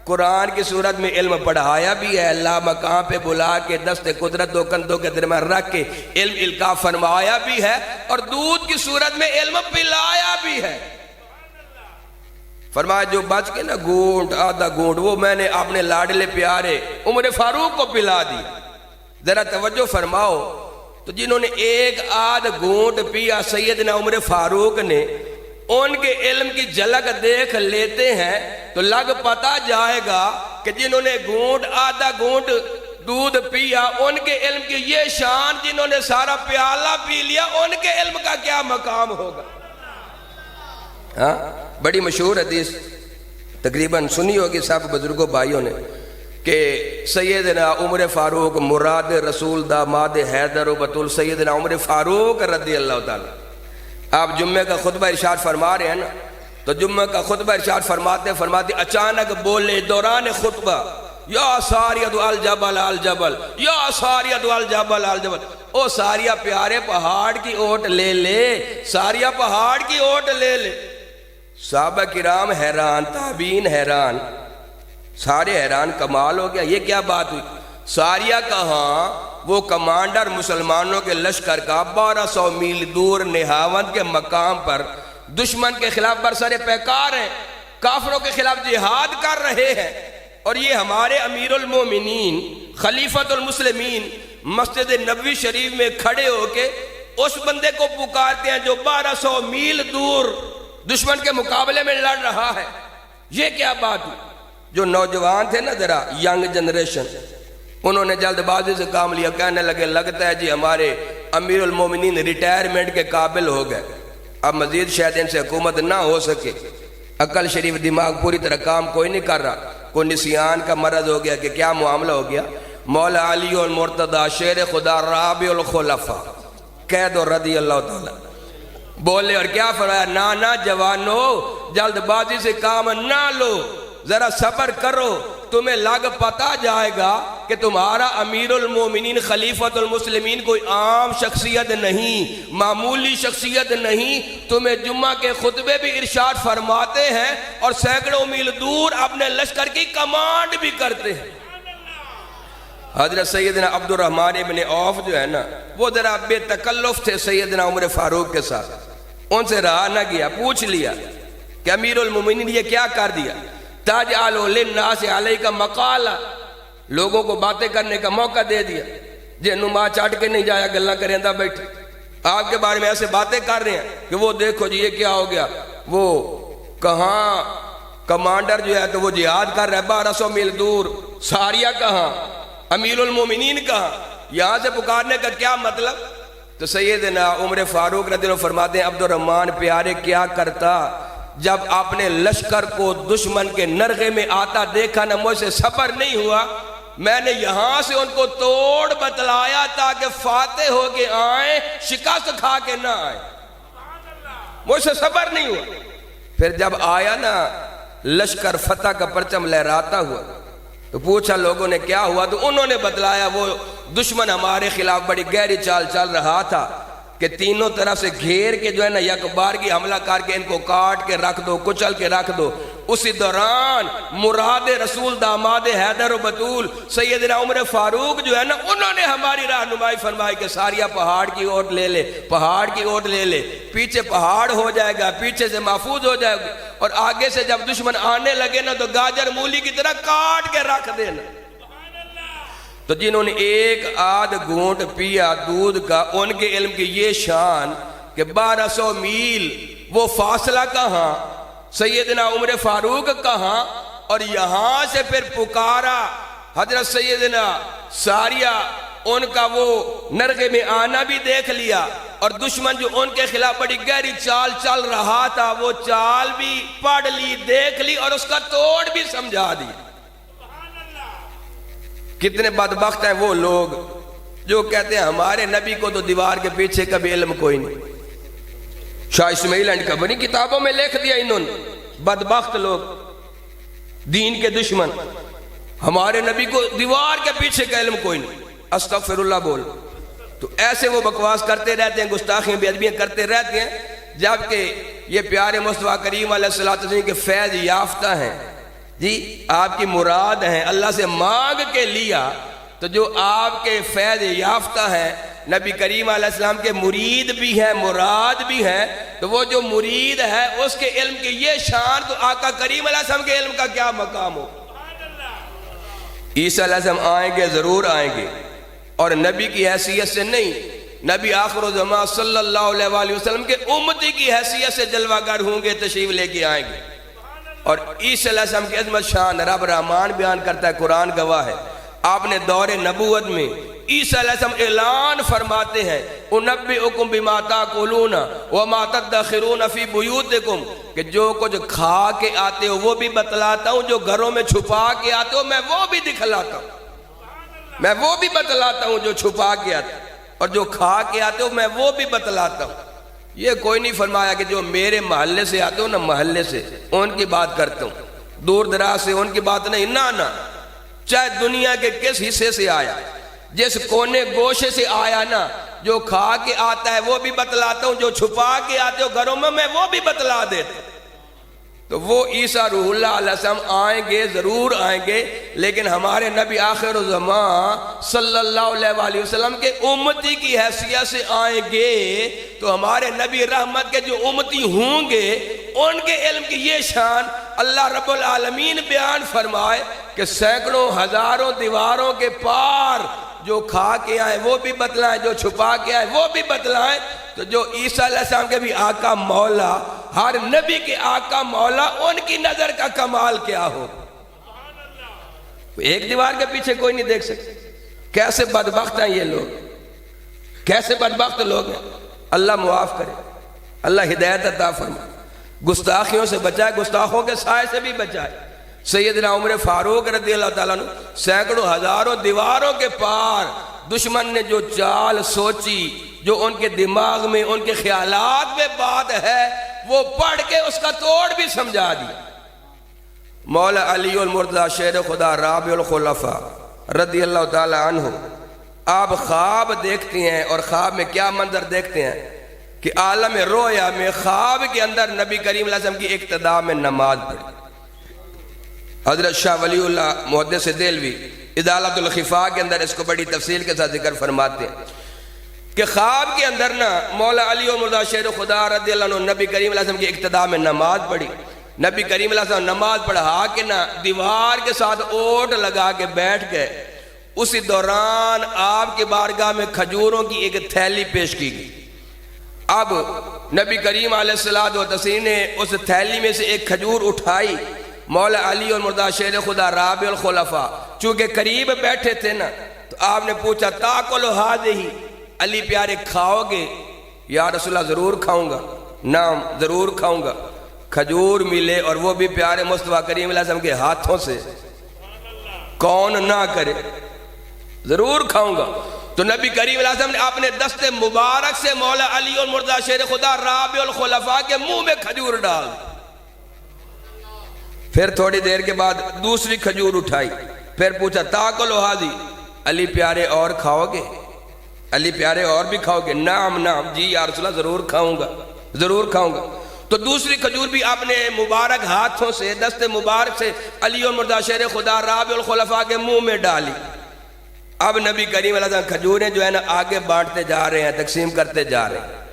قرآن کی صورت میں علم پڑھایا بھی ہے، اللہ مقام پہ بلا کے دست قدرت دو کندھوں کے درمیان رکھ کے علم القاء فرمایا بھی ہے، اور دودھ کی صورت میں علم پلایا بھی ہے۔ فرمایا جو بچ کے نا گھونٹ آدھا گھونٹ وہ میں نے اپنے لاڈلے پیارے عمر فاروق کو پلا دی۔ ذرا توجہ فرماؤ، تو جنہوں نے ایک آدھ گھونٹ پیا سیدنا عمر فاروق نے، ان کے علم کی جھلک دیکھ لیتے ہیں تو لگ پتا جائے گا کہ جنہوں نے گھونٹ آدھا گھونٹ دودھ پیا ان کے علم کی یہ شان، جنہوں نے سارا پیالہ پی لیا ان کے علم کا کیا مقام ہوگا۔ ہاں بڑی مشہور حدیث تقریباً سنی ہوگی سب بزرگوں بھائیوں نے کہ سیدنا عمر فاروق مراد رسول داماد حیدر و بطول سیدنا عمر فاروق رضی اللہ تعالی، آپ جمعہ کا خطبہ ارشاد فرما رہے ہیں نا، تو جمعہ کا خطبہ ارشاد فرماتے اچانک بولے دوران خطبہ، یا ساریۃ الجبل الجبل، یا ساریۃ الجبل الجبل، او ساریہ پیارے پہاڑ کی اوٹ لے لے، ساریہ پہاڑ کی اوٹ لے لے۔ صحابہ کرام حیران، تابعین حیران، سارے حیران، کمال ہو گیا، یہ کیا بات ہوئی؟ ساریہ کہاں؟ وہ کمانڈر مسلمانوں کے لشکر کا 1200 میل دور نہاوند کے مقام پر دشمن کے خلاف برسر پیکار ہیں، کافروں کے خلاف جہاد کر رہے ہیں، اور یہ ہمارے امیر المومنین خلیفۃ المسلمین مسجد نبوی شریف میں کھڑے ہو کے اس بندے کو پکارتے ہیں جو 1200 میل دور دشمن کے مقابلے میں لڑ رہا ہے۔ یہ کیا بات ہوئی؟ جو نوجوان تھے نا ذرا ینگ جنریشن، انہوں نے جلد بازی سے کام لیا، کہنے لگے لگتا ہے جی ہمارے امیر المومنین ریٹائرمنٹ کے قابل ہو گئے، اب مزید شاید ان سے حکومت نہ ہو سکے، عقل شریف دماغ پوری طرح کام کوئی نہیں کر رہا، کوئی نسیان کا مرض ہو گیا کہ کیا معاملہ ہو گیا۔ مولا علی المرتضی شیر خدا رابع الخلفاء قید رضی اللہ تعالی بولے اور کیا فرمایا، نہ جوانو جلد بازی سے کام نہ لو، ذرا صبر کرو، تمہیں لگ پتا جائے گا کہ تمہارا امیر المومنین خلیفۃ المسلمین کوئی عام شخصیت نہیں، معمولی شخصیت نہیں، تمہیں جمعہ کے خطبے بھی ارشاد فرماتے ہیں اور سینکڑوں میل دور اپنے لشکر کی کمانڈ بھی کرتے ہیں۔ حضرت سیدنا عبد الرحمن ابن عوف جو ہے نا، وہ ذرا بے تکلف تھے سیدنا عمر فاروق کے ساتھ، ان سے رہا نہ گیا، پوچھ لیا کہ امیر المومنین یہ کیا کر دیا؟ تجعلوا للناس علیک مقالہ، لوگوں کو باتیں کرنے کا موقع دے دیا، جے نما چاٹ کے نہیں جایا گلہ کریں دا بیٹھے، آپ کے بارے میں ایسے باتیں کر رہے ہیں کہ وہ دیکھو جی یہ کیا ہو گیا، وہ کہاں کمانڈر جو ہے تو وہ جہاد کر رہا ہے 1200 میل دور، ساریہ کہاں، امیر المومنین کہاں، یہاں سے پکارنے کا کیا مطلب؟ تو سیدنا عمر فاروق رضی اللہ فرماتے ہیں عبد الرحمن پیارے کیا کرتا، جب اپنے لشکر کو دشمن کے نرغے میں آتا دیکھا نا، مجھ سے صبر نہیں ہوا، میں نے یہاں سے ان کو توڑ بتلایا تاکہ فاتح ہو کے آئیں، شکست کھا کے نہ آئیں، مجھ سے صبر نہیں ہوا۔ پھر جب آیا نا لشکر فتح کا پرچم لہراتا ہوا تو پوچھا لوگوں نے کیا ہوا، تو انہوں نے بتلایا وہ دشمن ہمارے خلاف بڑی گہری چال چل رہا تھا کہ تینوں طرف سے گھیر کے جو ہے نا یک بارگی حملہ کر کے ان کو کاٹ کے رکھ دو، کچل کے رکھ دو۔ اسی دوران مراد رسول داماد حیدر و بطول سیدنا عمر فاروق جو ہے نا، انہوں نے ہماری رہنمائی فرمائی کہ ساریہ پہاڑ کی اوٹ لے لے، پہاڑ کی اوٹ لے لے، پیچھے پہاڑ ہو جائے گا، پیچھے سے محفوظ ہو جائے گا، اور آگے سے جب دشمن آنے لگے نا تو گاجر مولی کی طرح کاٹ کے رکھ دینا۔ تو جنہوں نے ایک آدھ گھونٹ پیا دودھ کا، ان کے علم کی یہ شان کہ 1200 میل وہ فاصلہ کہاں، سیدنا عمر فاروق کہاں، اور یہاں سے پھر پکارا حضرت سیدنا ساریہ، ان کا وہ نرغے میں آنا بھی دیکھ لیا، اور دشمن جو ان کے خلاف بڑی گہری چال چل رہا تھا وہ چال بھی پڑھ لی، دیکھ لی، اور اس کا توڑ بھی سمجھا دی۔ کتنے بدبخت ہیں وہ لوگ جو کہتے ہیں ہمارے نبی کو تو دیوار کے پیچھے کبھی علم کوئی نہیں۔ شاہ اسماعیل اینڈ کمپنی کتابوں میں لکھ دیا انہوں نے، بدبخت لوگ، دین کے دشمن، ہمارے نبی کو دیوار کے پیچھے کا علم کوئی نہیں۔ استغفر اللہ بول۔ تو ایسے وہ بکواس کرتے رہتے ہیں، گستاخیاں بے ادبیاں کرتے رہتے ہیں، جبکہ یہ پیارے مصطفیٰ کریم علیہ الصلوۃ کے فیض یافتہ ہیں، جی آپ کی مراد ہیں، اللہ سے مانگ کے لیا، تو جو آپ کے فیض یافتہ ہیں، نبی کریم علیہ السلام کے مرید بھی ہیں، مراد بھی ہیں، تو وہ جو مرید ہے اس کے علم کی یہ شان، تو آقا کریم علیہ السلام کے علم کا کیا مقام ہو۔ عیسیٰ علیہ السلام آئیں گے، ضرور آئیں گے، اور نبی کی حیثیت سے نہیں، نبی آخر الزمان صلی اللہ علیہ وآلہ وسلم کے امتی کی حیثیت سے جلوہ گر ہوں گے، تشریف لے کے آئیں گے۔ اور عیسیٰ علیہ السلام کی عظمت شان رب رحمان بیان کرتا ہے، قرآن گواہ ہے۔ آپ نے دور نبوت میں عیسیٰ علیہ السلام اعلان فرماتے ہیں، اُنَبِّئُكُمْ بِمَا تَأْكُلُونَ وَمَا تَدَّخِرُونَ فِي بُيُوتِكُمْ، کہ جو کچھ کھا کے آتے ہو وہ بھی بتلاتا ہوں، جو گھروں میں چھپا کے آتے ہو میں وہ بھی دکھلاتا ہوں، میں وہ بھی بتلاتا ہوں جو چھپا کے آتے ہو، اور جو کھا کے آتے ہو میں وہ بھی بتلاتا ہوں۔ یہ کوئی نہیں فرمایا کہ جو میرے محلے سے آتے ہو نا، محلے سے ان کی بات کرتا ہوں، دور دراز سے ان کی بات نہیں، نہ چاہے دنیا کے کس حصے سے آیا، جس کونے گوشے سے آیا نا، جو کھا کے آتا ہے وہ بھی بتلاتا ہوں، جو چھپا کے آتے ہو گھروں میں وہ بھی بتلا دیتا ہوں۔ تو وہ عیسیٰ روح اللہ علیہ السلام آئیں گے، ضرور آئیں گے، لیکن ہمارے نبی آخر الزمان صلی اللہ علیہ وآلہ وسلم کے امتی کی حیثیت سے آئیں گے، تو ہمارے نبی رحمت کے جو امتی ہوں گے ان کے علم کی یہ شان اللہ رب العالمین بیان فرمائے کہ سینکڑوں ہزاروں دیواروں کے پار جو کھا کے آئے وہ بھی بتلائیں، جو چھپا کے آئے وہ بھی بتلائیں۔ تو جو عیسیٰ علیہ السلام کے بھی آقا مولا، ہر نبی کے آقا مولا، ان کی نظر کا کمال کیا ہو۔ ایک دیوار کے پیچھے کوئی نہیں دیکھ سکتے۔ کیسے بدبخت ہیں یہ لوگ، کیسے بدبخت لوگ ہیں۔ اللہ معاف کرے، اللہ ہدایت عطا فرمائے، گستاخیوں سے بچائے، گستاخوں کے سائے سے بھی بچائے۔ سیدنا عمر فاروق رضی اللہ تعالیٰ عنہ سینکڑوں ہزاروں دیواروں کے پار دشمن نے جو چال سوچی، جو ان کے دماغ میں ان کے خیالات میں بات ہے، وہ پڑھ کے اس کا توڑ بھی سمجھا دی۔ مولا علی المرتضیٰ شیر خدا رابع الخلفاء رضی اللہ تعالی عنہ، آپ خواب دیکھتے ہیں، اور خواب میں کیا منظر دیکھتے ہیں کہ عالم رویا میں خواب کے اندر نبی کریم علیہ السلام کی اقتداء میں نماز پڑھی۔ حضرت شاہ ولی اللہ محدث دہلوی ادالت الخفاء کے اندر اس کو بڑی تفصیل کے ساتھ ذکر فرماتے ہیں کہ خواب کے اندر نا مولا علی المرتضیٰ شیر خدا رضی اللہ عنہ نبی کریم علیہ السلام کی اقتداء میں نماز پڑھی۔ نبی کریم علیہ السلام نماز پڑھا کے نا دیوار کے ساتھ اوٹ لگا کے بیٹھ گئے۔ اسی دوران آپ کے بارگاہ میں کھجوروں کی ایک تھیلی پیش کی گئی۔ اب نبی کریم علیہ السلام نے اس تھیلی میں سے ایک کھجور اٹھائی، مولا علی المرتضیٰ شیر خدا رابع الخلفاء چونکہ قریب بیٹھے تھے نا، تو آپ نے پوچھا تاکلو ہذہ، علی پیارے کھاؤ گے؟ یا رسول اللہ ضرور کھاؤں گا، نعم ضرور کھاؤں گا۔ کھجور ملے اور وہ بھی پیارے مصطفیٰ کریم علیہ السلام کے ہاتھوں سے، کون نہ کرے، ضرور کھاؤں گا۔ تو نبی کریم علیہ السلام نے اپنے دست مبارک سے مولا علی المرتضیٰ شیر خدا رابع الخلفاء کے منہ میں کھجور ڈال، پھر تھوڑی دیر کے بعد دوسری کھجور اٹھائی، پھر پوچھا تاکلو ہذہ، علی پیارے اور کھاؤ گے؟ علی پیارے اور بھی کھاؤ گے؟ نعم نعم، جی یا رسول اللہ ضرور کھاؤں گا، ضرور کھاؤں گا۔ تو دوسری کھجور بھی اپنے مبارک ہاتھوں سے، دست مبارک سے علی المرتضیٰ شیر خدا رابع الخلفاء کے منہ میں ڈالی۔ اب نبی کریم علیہ السلام کھجوریں جو ہے نا آگے بانٹتے جا رہے ہیں، تقسیم کرتے جا رہے ہیں۔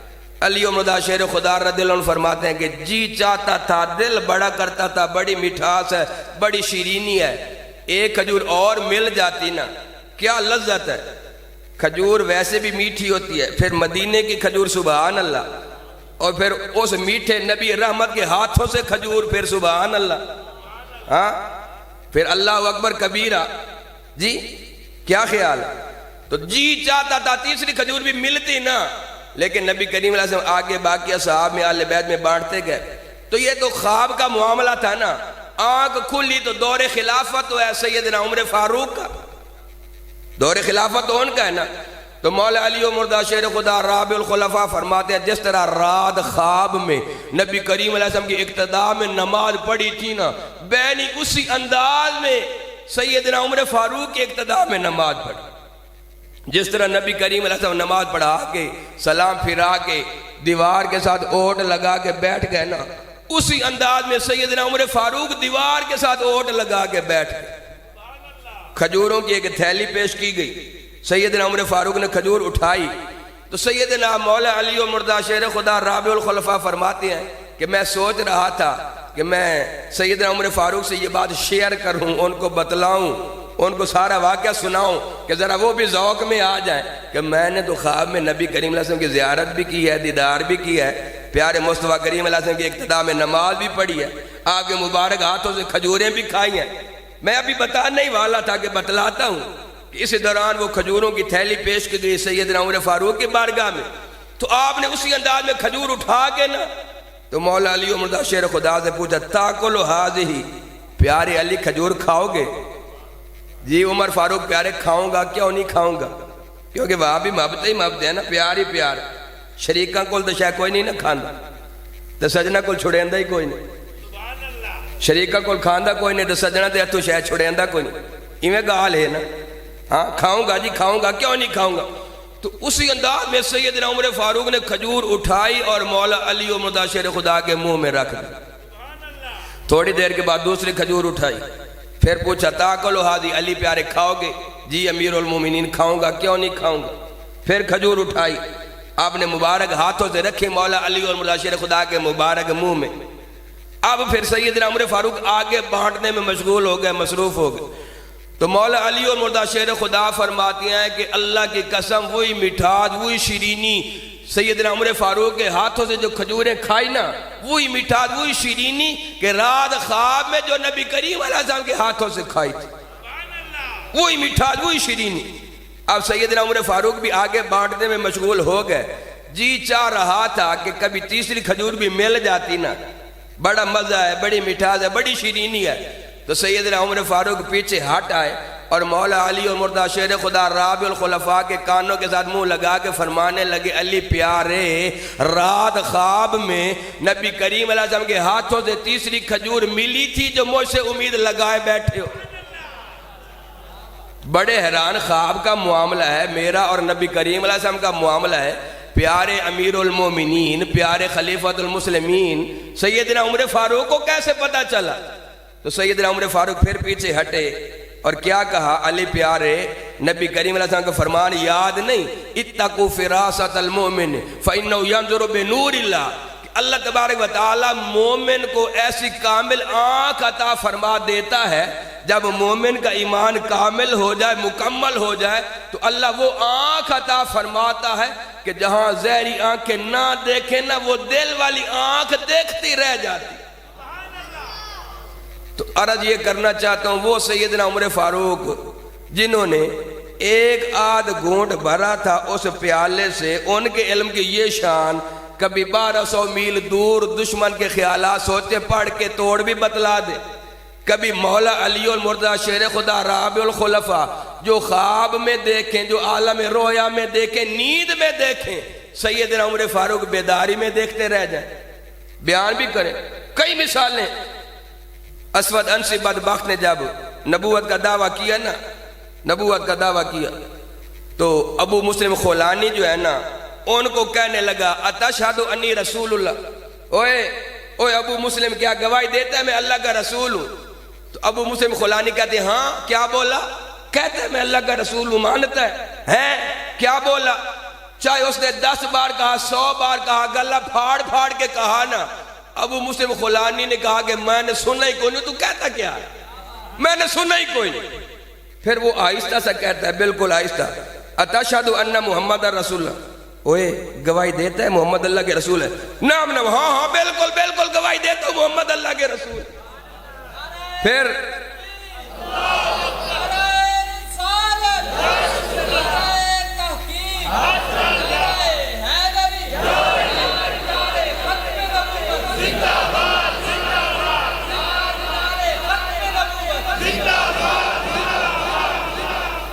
علی المرتضیٰ شیر خدا رضی اللہ عنہ فرماتے ہیں کہ جی چاہتا تھا، دل بڑا کرتا تھا، بڑی مٹھاس ہے، بڑی شیرینی ہے، ایک کھجور اور مل جاتی نا، کیا لذت ہے۔ کھجور ویسے بھی میٹھی ہوتی ہے، پھر مدینے کی کھجور سبحان اللہ، اور پھر اس میٹھے نبی رحمت کے ہاتھوں سے کھجور، پھر سبحان اللہ، ہاں پھر اللہ اکبر کبیرہ، جی کیا خیال ہے؟ تو جی چاہتا تھا تیسری کھجور بھی ملتی نا، لیکن نبی کریم علیہ السلام آگے باقی صحابہ میں اہل بیت میں بانٹتے گئے۔ تو یہ تو خواب کا معاملہ تھا نا، آنکھ کھلی تو دور خلافت تو ہے سیدنا عمر فاروق کا، دور خلافت تو ان کا ہے نا۔ تو مولا علی و مردہ شیر خدا رابع الخلفاء فرماتے ہیں جس طرح رات خواب میں نبی کریم علیہ السلام کی اقتداء میں نماز پڑھی تھی نا، بینی اسی انداز میں سیدنا عمر فاروق کی اقتداء میں نماز پڑھی۔ جس طرح نبی کریم علیہ السلام نماز پڑھا کے سلام پھرا کے دیوار کے ساتھ اوٹ لگا کے بیٹھ گئے نا، اسی انداز میں سیدنا عمر فاروق دیوار کے ساتھ اوٹ لگا کے بیٹھ گئے۔ کھجوروں کی ایک تھیلی پیش کی گئی، سیدنا عمر فاروق نے کھجور اٹھائی تو سیدنا مولا علی و مردہ شیر خدا رابع الخلفاء فرماتے ہیں کہ میں سوچ رہا تھا کہ میں سیدنا عمر فاروق سے یہ بات شیئر کروں، ان کو بتلاؤں، ان کو سارا واقعہ سناؤں کہ ذرا وہ بھی ذوق میں آ جائیں کہ میں نے تو خواب میں نبی کریم علیہ السلام کی زیارت بھی کی ہے، دیدار بھی کی ہے، پیارے مصطفیٰ کریم علیہ السلام کی اقتداء میں نماز بھی پڑھی ہے، آپ کے مبارک ہاتھوں سے کھجوریں بھی کھائی ہیں۔ میں ابھی بتانے ہی والا تھا کہ بتلاتا ہوں کہ اس دوران وہ کھجوروں کی تھیلی پیش کی گئی سیدنا عمر فاروق کی بارگاہ میں، تو آپ نے اسی انداز میں کھجور اٹھا کے نا، تو مولا علی و مردہ شیر خدا سے پوچھا تاکلو ہذہ، پیارے علی کھجور کھاؤ گے؟ جی عمر فاروق پیارے کھاؤں گا، کیوں نہیں کھاؤں گا؟ کیونکہ وہاں بھی محبت ہی محبت ہے نا، پیار ہی پیار، شریکاں کول تو شاید کوئی نہیں نہ کھاندا، تو سجنہ کول چھڑیندا ہی کوئی نہیں، شریکاں کول کھاندا کوئی نہیں تو سجنہ دے ہتھوں شاید چھڑیندا کوئی نہیں، ایویں گال ہے نا، ہاں کھاؤں گا جی کھاؤں گا، کیوں نہیں کھاؤں گا؟ تو اسی انداز میں سیدنا عمر فاروق نے کھجور اٹھائی اور مولا علی و مردہ شیر خدا کے منہ میں رکھ دی۔ تھوڑی دیر کے بعد دوسری کھجور اٹھائی، پھر پوچھا تاکلو ہذہ، علی پیارے کھاؤ گے؟ جی امیر المومنین کھاؤں گا، کیوں نہیں کھاؤں گا؟ پھر کھجور اٹھائی، آپ نے مبارک ہاتھوں سے رکھے مولا علی اور مردہ شیر خدا کے مبارک منہ میں۔ اب پھر سیدنا عمر فاروق آگے بانٹنے میں مشغول ہو گئے، مصروف ہو گئے۔ تو مولا علی اور مردہ شیر خدا فرماتی ہیں کہ اللہ کی قسم وہی مٹھاس، وہی شیرینی سیدنا عمر فاروق کے ہاتھوں سے جو کھجوریں کھائی نا، وہی مٹھاس وہی شیرینی کہ رات خواب میں جو نبی کریم علیہ السلام کے ہاتھوں سے کھائی تھی، وہی مٹھاس وہی شیرینی۔ اب سیدنا عمر فاروق بھی آگے بانٹنے میں مشغول ہو گئے، جی چاہ رہا تھا کہ کبھی تیسری کھجور بھی مل جاتی نا، بڑا مزہ ہے، بڑی مٹھاس ہے، بڑی شیرینی ہے۔ تو سیدنا عمر فاروق پیچھے ہٹ آئے اور مولا علی اور مردہ شیر خدا رابع الخلفاء کے کانوں کے ساتھ منہ لگا کے فرمانے لگے علی پیارے، رات خواب میں نبی کریم علیہ السلام کے ہاتھوں سے تیسری کھجور ملی تھی جو مجھ سے امید لگائے بیٹھے ہو۔ بڑے حیران، خواب کا معاملہ ہے، میرا اور نبی کریم علیہ السلام کا معاملہ ہے، پیارے امیر المومنین، پیارے خلیفۃ المسلمین سیدنا عمر فاروق کو کیسے پتا چلا؟ تو سیدنا عمر فاروق پھر پیچھے ہٹے اور کیا کہا، علی پیارے نبی کریم علیہ السلام کا فرمان یاد نہیں، اتقوا فراست المؤمن فإنه ينظر بنور اللہ، اللہ تبارک و تعالی مومن کو ایسی کامل آنکھ عطا فرما دیتا ہے، جب مومن کا ایمان کامل ہو جائے، مکمل ہو جائے تو اللہ وہ آنکھ عطا فرماتا ہے کہ جہاں ظاہری آنکھیں نہ دیکھیں نہ، وہ دل والی آنکھ دیکھتی رہ جاتی۔ تو عرض یہ کرنا چاہتا ہوں، وہ سیدنا عمر فاروق جنہوں نے ایک آدھ گھونٹ بھرا تھا اس پیالے سے، ان کے علم کی یہ شان، کبھی 1200 میل دور دشمن کے خیالات سوچے پڑھ کے توڑ بھی بتلا دے، کبھی مولا علی المرضی شیر خدا رابع الخلفاء جو خواب میں دیکھیں، جو عالم رویا میں دیکھیں، نیند میں دیکھیں، سیدنا عمر فاروق بیداری میں دیکھتے رہ جائیں، بیان بھی کریں۔ کئی مثالیں، اسود انسی بدبخت نے جب نبوت کا دعویٰ کیا نا، نبوت کا دعویٰ کیا تو ابو مسلم خولانی جو ہے نا، ان کو کہنے لگا اتشہد انی رسول اللہ، اوے ابو مسلم کیا گواہی دیتا ہے میں اللہ کا رسول ہوں؟ تو ابو مسلم خولانی کہتے ہیں ہاں کیا بولا؟ کہتے ہیں میں اللہ کا رسول ہوں، مانتا ہے کیا بولا؟ چاہے اس نے 10 بار کہا، 100 بار کہا، گلہ پھاڑ پھاڑ کے کہا نا، ابو مسلم خولانی نے کہا کہ میں نے سنا ہی کوئی نہیں، تو کہتا کیا ہے؟ میں نے سنا ہی کوئی نہیں۔ پھر وہ آہستہ سا کہتا ہے، بالکل آہستہ، اتشہد ان محمد رسول اللہ، اوے گواہی دیتا ہے محمد اللہ کے رسول ہے؟ نام نام ہاں ہاں بالکل بالکل گواہی دیتا ہوں محمد اللہ کے رسول. پھر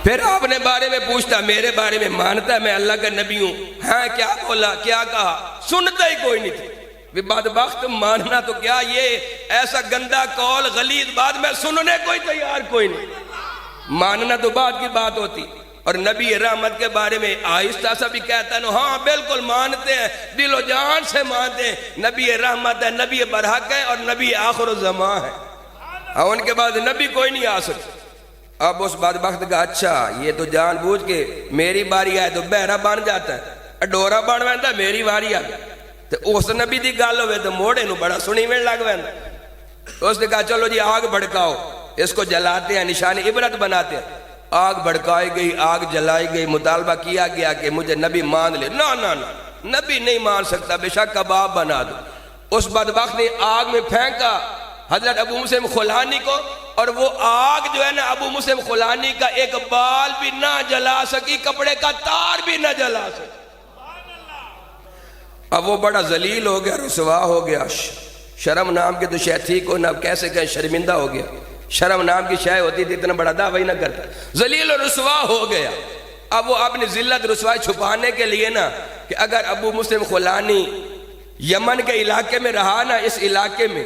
پھر آپ نے بارے میں پوچھتا میرے بارے میں مانتا ہے میں اللہ کا نبی ہوں؟ ہاں کیا بولا کیا کہا؟ سنتا ہی کوئی نہیں تھی. بدبخت ماننا تو کیا یہ ایسا گندا قول غلیظ بات میں سننے کوئی تیار کوئی نہیں. ماننا تو بعد کی بات ہوتی. اور نبی رحمت کے بارے میں آہستہ سا بھی کہتا ہے ہاں بالکل مانتے ہیں دل و جان سے مانتے ہیں. نبی رحمت ہے نبی برحق ہے اور نبی آخر الزمان ہے. اور ان کے بعد نبی کوئی نہیں آ سکتا. اب اس بدبخت کا اچھا یہ تو جان بوجھ کے میری باری آئے تو بہرا بن جاتا ہے ڈورا بن ویندا میری باری آ تو اس نبی دی گل ہوئے تو موڑے نو بڑا سنی وین لگ ویندا. اس نے کہا چلو جی آگ بھڑکاؤ اس کو جلاتے ہیں نشان عبرت بناتے ہیں. آگ بھڑکائی گئی آگ جلائی گئی مطالبہ کیا گیا کہ مجھے نبی مان لے. نا نا نا نبی نہیں مان سکتا بے شک کباب بنا دو. اس بدبخت نے آگ میں پھینکا حضرت ابو مسلم خولانی کو اور وہ آگ جو ہے نا ابو مسلم خولانی کا ایک بال بھی نہ جلا سکی کپڑے کا تار بھی نہ جلا سکی. اب وہ بڑا ذلیل ہو گیا رسوا ہو گیا. شرم نام کی تو شے تھی کو نہ کیسے کہیں شرمندہ ہو گیا. شرم نام کی شے ہوتی تھی اتنا بڑا دعوی نہ کرتا. ذلیل و رسوا ہو گیا. اب وہ اپنی ذلت رسوائی چھپانے کے لیے نا کہ اگر ابو مسلم خولانی یمن کے علاقے میں رہا نا اس علاقے میں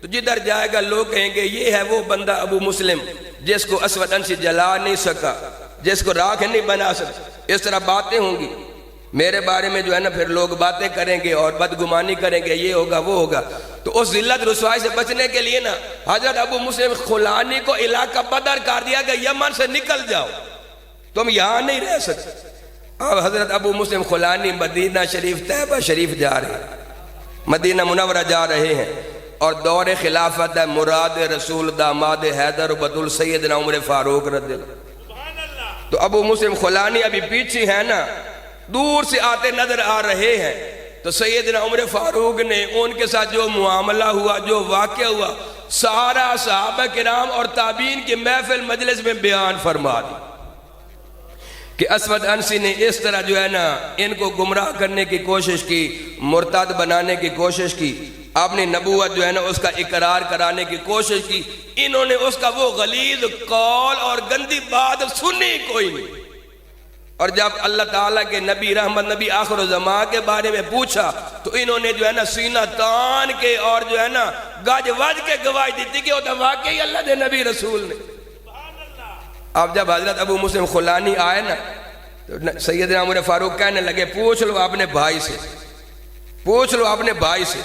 تو جدھر جائے گا لوگ کہیں گے یہ ہے وہ بندہ ابو مسلم جس کو اسود انسی جلا نہیں سکا جس کو راکھ نہیں بنا سکا. اس طرح باتیں ہوں گی میرے بارے میں جو ہے نا پھر لوگ باتیں کریں گے اور بدگمانی کریں گے یہ ہوگا وہ ہوگا. تو اس ذلت رسوائی سے بچنے کے لیے نا حضرت ابو مسلم خولانی کو علاقہ بدر کر دیا کہ یمن سے نکل جاؤ تم یہاں نہیں رہ سکتے. اب حضرت ابو مسلم خولانی مدینہ شریف طیبہ شریف جا رہے ہیں مدینہ منورہ جا رہے ہیں اور دور خلافت ہے مراد رسول داماد حیدر بدل سیدنا عمر فاروق رضی اللہ. تو ابو مسلم خولانی ابھی پیچھے ہیں نا دور سے آتے نظر آ رہے ہیں. تو سیدنا عمر فاروق نے ان کے ساتھ جو معاملہ ہوا جو واقعہ ہوا سارا صحابہ کرام اور تابعین کی محفل مجلس میں بیان فرما دی کہ اسود انسی نے اس طرح جو ہے نا ان کو گمراہ کرنے کی کوشش کی مرتد بنانے کی کوشش کی اپنی نبوت جو ہے نا اس کا اقرار کرانے کی کوشش کی. انہوں نے اس کا وہ غلیظ قول اور گندی بات سنی کوئی نہیں. اور جب اللہ تعالیٰ کے نبی رحمت نبی آخر الزمان کے بارے میں پوچھا تو انہوں نے جو ہے نا سینہ تان کے اور جو ہے نا گاج واج کے گواہی دیتی کہ وہ تو واقعی اللہ دے نبی رسول نے. اب جب حضرت ابو مسلم خولانی آئے نا تو سیدنا عمر فاروق کہنے لگے پوچھ لو اپنے بھائی سے پوچھ لو اپنے بھائی سے.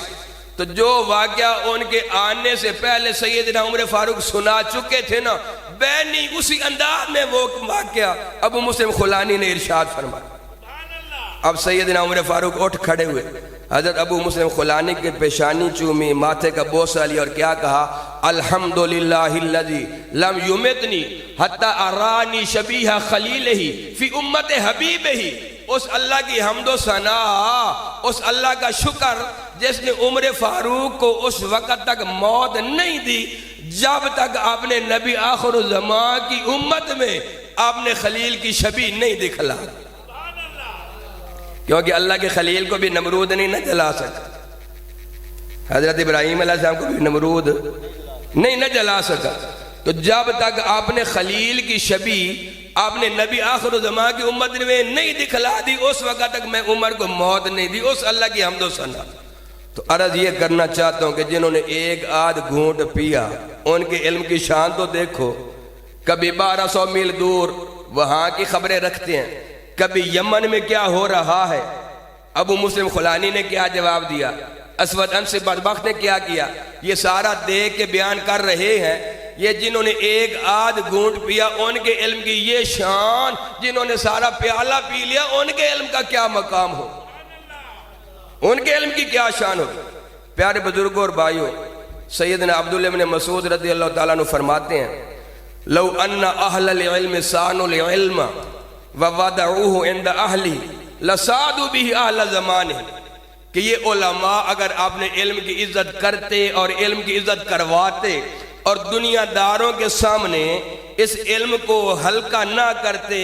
تو جو واقعہ ان کے آنے سے پہلے سیدنا عمر فاروق سنا چکے تھے نا بینی اسی انداز میں وہ واقعہ ابو مسلم خولانی نے ارشاد فرمایا. اب سیدنا عمر فاروق اٹھ کھڑے ہوئے حضرت ابو مسلم خولانی کے پیشانی چومی ماتھے کا بوسہ لیا اور کیا کہا الحمدللہ الذی لم یمتنی حتی ارانی شبیہ خلیلہ فی امت حبیبہ. اس اللہ کی حمد و ثنا اس اللہ کا شکر جس نے عمر فاروق کو اس وقت تک موت نہیں دی جب تک آپ نے نبی آخر الزمان کی امت میں آپ نے خلیل کی شبیہ نہیں دکھلا. کیونکہ اللہ کے خلیل کو بھی نمرود نہیں نہ جلا سکا حضرت ابراہیم علیہ السلام کو بھی نمرود نہیں نہ جلا سکا. تو جب تک آپ نے خلیل کی شبیہ آپ نے نبی آخر الزمان کی امت میں نہیں دکھلا دی اس وقت تک میں عمر کو موت نہیں دی. اس اللہ کی حمد و ثنا. تو عرض یہ کرنا چاہتا ہوں کہ جنہوں نے ایک آدھ گھونٹ پیا ان کے علم کی شان تو دیکھو. کبھی 1200 میل دور وہاں کی خبریں رکھتے ہیں کبھی یمن میں کیا ہو رہا ہے. ابو مسلم خولانی نے کیا جواب دیا اسود انسی بدبخت نے کیا کیا یہ سارا دیکھ کے بیان کر رہے ہیں. یہ جنہوں نے ایک آدھ گھونٹ پیا ان کے علم کی یہ شان جنہوں نے سارا پیالہ پی لیا ان کے علم کا کیا مقام ہو ان کے علم کی کیا شان ہو. پیارے بزرگوں اور بھائیوں سیدنا عبداللہ بن مسعود رضی اللہ تعالیٰ عنہ فرماتے ہیں لو ان اہل العلم سانوا العلم ووضعوه عند اہلی لسادوا به اہل زمانے، کہ یہ علماء اگر آپ نے علم کی عزت کرتے اور علم کی عزت کرواتے اور دنیا داروں کے سامنے اس علم کو ہلکا نہ کرتے،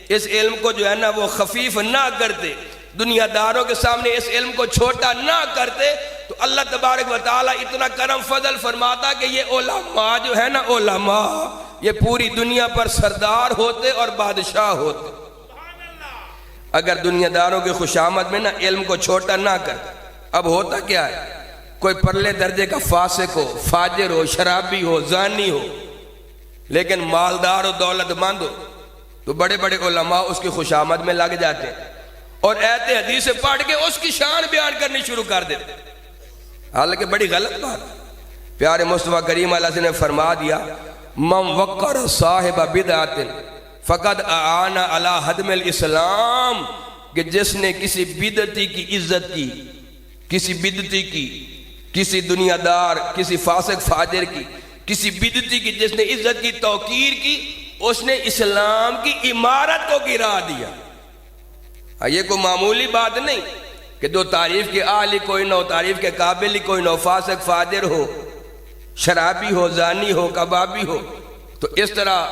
اس علم کو جو ہے نا وہ خفیف نہ کرتے، دنیا داروں کے سامنے اس علم کو چھوٹا نہ کرتے، تو اللہ تبارک و تعالیٰ اتنا کرم فضل فرماتا کہ یہ علماء جو ہے نا علماء یہ پوری دنیا پر سردار ہوتے اور بادشاہ ہوتے۔ اگر دنیا داروں کی خوشامد میں نا علم کو چھوٹا نہ کرتے، اب ہوتا کیا ہے، کوئی پرلے درجے کا فاسق ہو، فاجر ہو، شرابی ہو، زانی ہو، لیکن مالدار و دولت مند ہو، تو بڑے بڑے علماء اس کی خوشامد میں لگ جاتے ہیں اور ایت حدیث سے پڑھ کے اس کی شان بیان کرنی شروع کر دیتے، حالانکہ بڑی غلط بات۔ پیارے مصطفیٰ کریم علیہ وسلم نے فرما دیا من وقر صاحب بدعت فقد اعان علی ہدم الاسلام، کہ جس نے کسی بدعتی کی عزت کی، کسی بدعتی کی، کسی دنیا دار، کسی فاسق فاجر کی، کسی بدعتی کی جس نے عزت کی، توقیر کی، اس نے اسلام کی عمارت کو گرا دیا۔ یہ کوئی معمولی بات نہیں کہ دو تعریف کے اہل کوئی نہ ہو، تعریف کے قابل کوئی نہ ہو، فاسق فاجر ہو، شرابی ہو، زانی ہو، کبابی ہو، تو اس طرح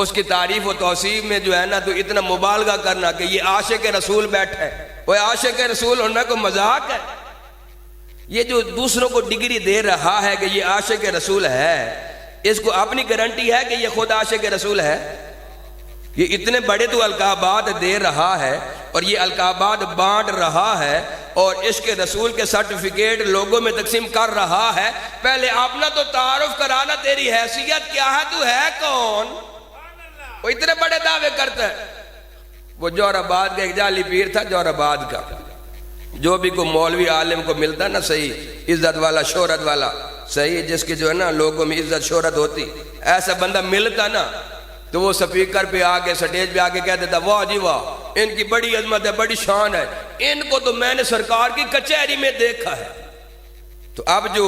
اس کی تعریف و توصیف میں جو ہے نا تو اتنا مبالغہ کرنا کہ یہ عاشق رسول بیٹھا ہے، وہ عاشق رسول ہونا کو مذاق ہے۔ یہ جو دوسروں کو ڈگری دے رہا ہے کہ یہ عاشق رسول ہے، اس کو اپنی گارنٹی ہے کہ یہ خود عاشق رسول ہے؟ یہ اتنے بڑے تو القابات دے رہا ہے اور یہ القابات بانٹ رہا ہے اور عشق رسول کے سرٹیفکیٹ لوگوں میں تقسیم کر رہا ہے، پہلے اپنا تو تعارف کرانا، تیری حیثیت کیا ہے، تو ہے کون؟ وہ اتنے بڑے دعوے کرتا ہے۔ وہ جوہر آباد کا ایک جعلی پیر تھا، جوہر آباد کا، جو بھی کوئی مولوی عالم کو ملتا نا صحیح عزت والا، شہرت والا، صحیح جس کی جو ہے نا لوگوں میں عزت شہرت ہوتی، ایسا بندہ ملتا نا تو وہ سپیکر پہ آگے سٹیج پہ آگے کہہ دیتا واہ جی واہ، ان کی بڑی عظمت ہے، بڑی شان ہے، ان کو تو میں نے سرکار کی کچہری میں دیکھا ہے۔ تو اب جو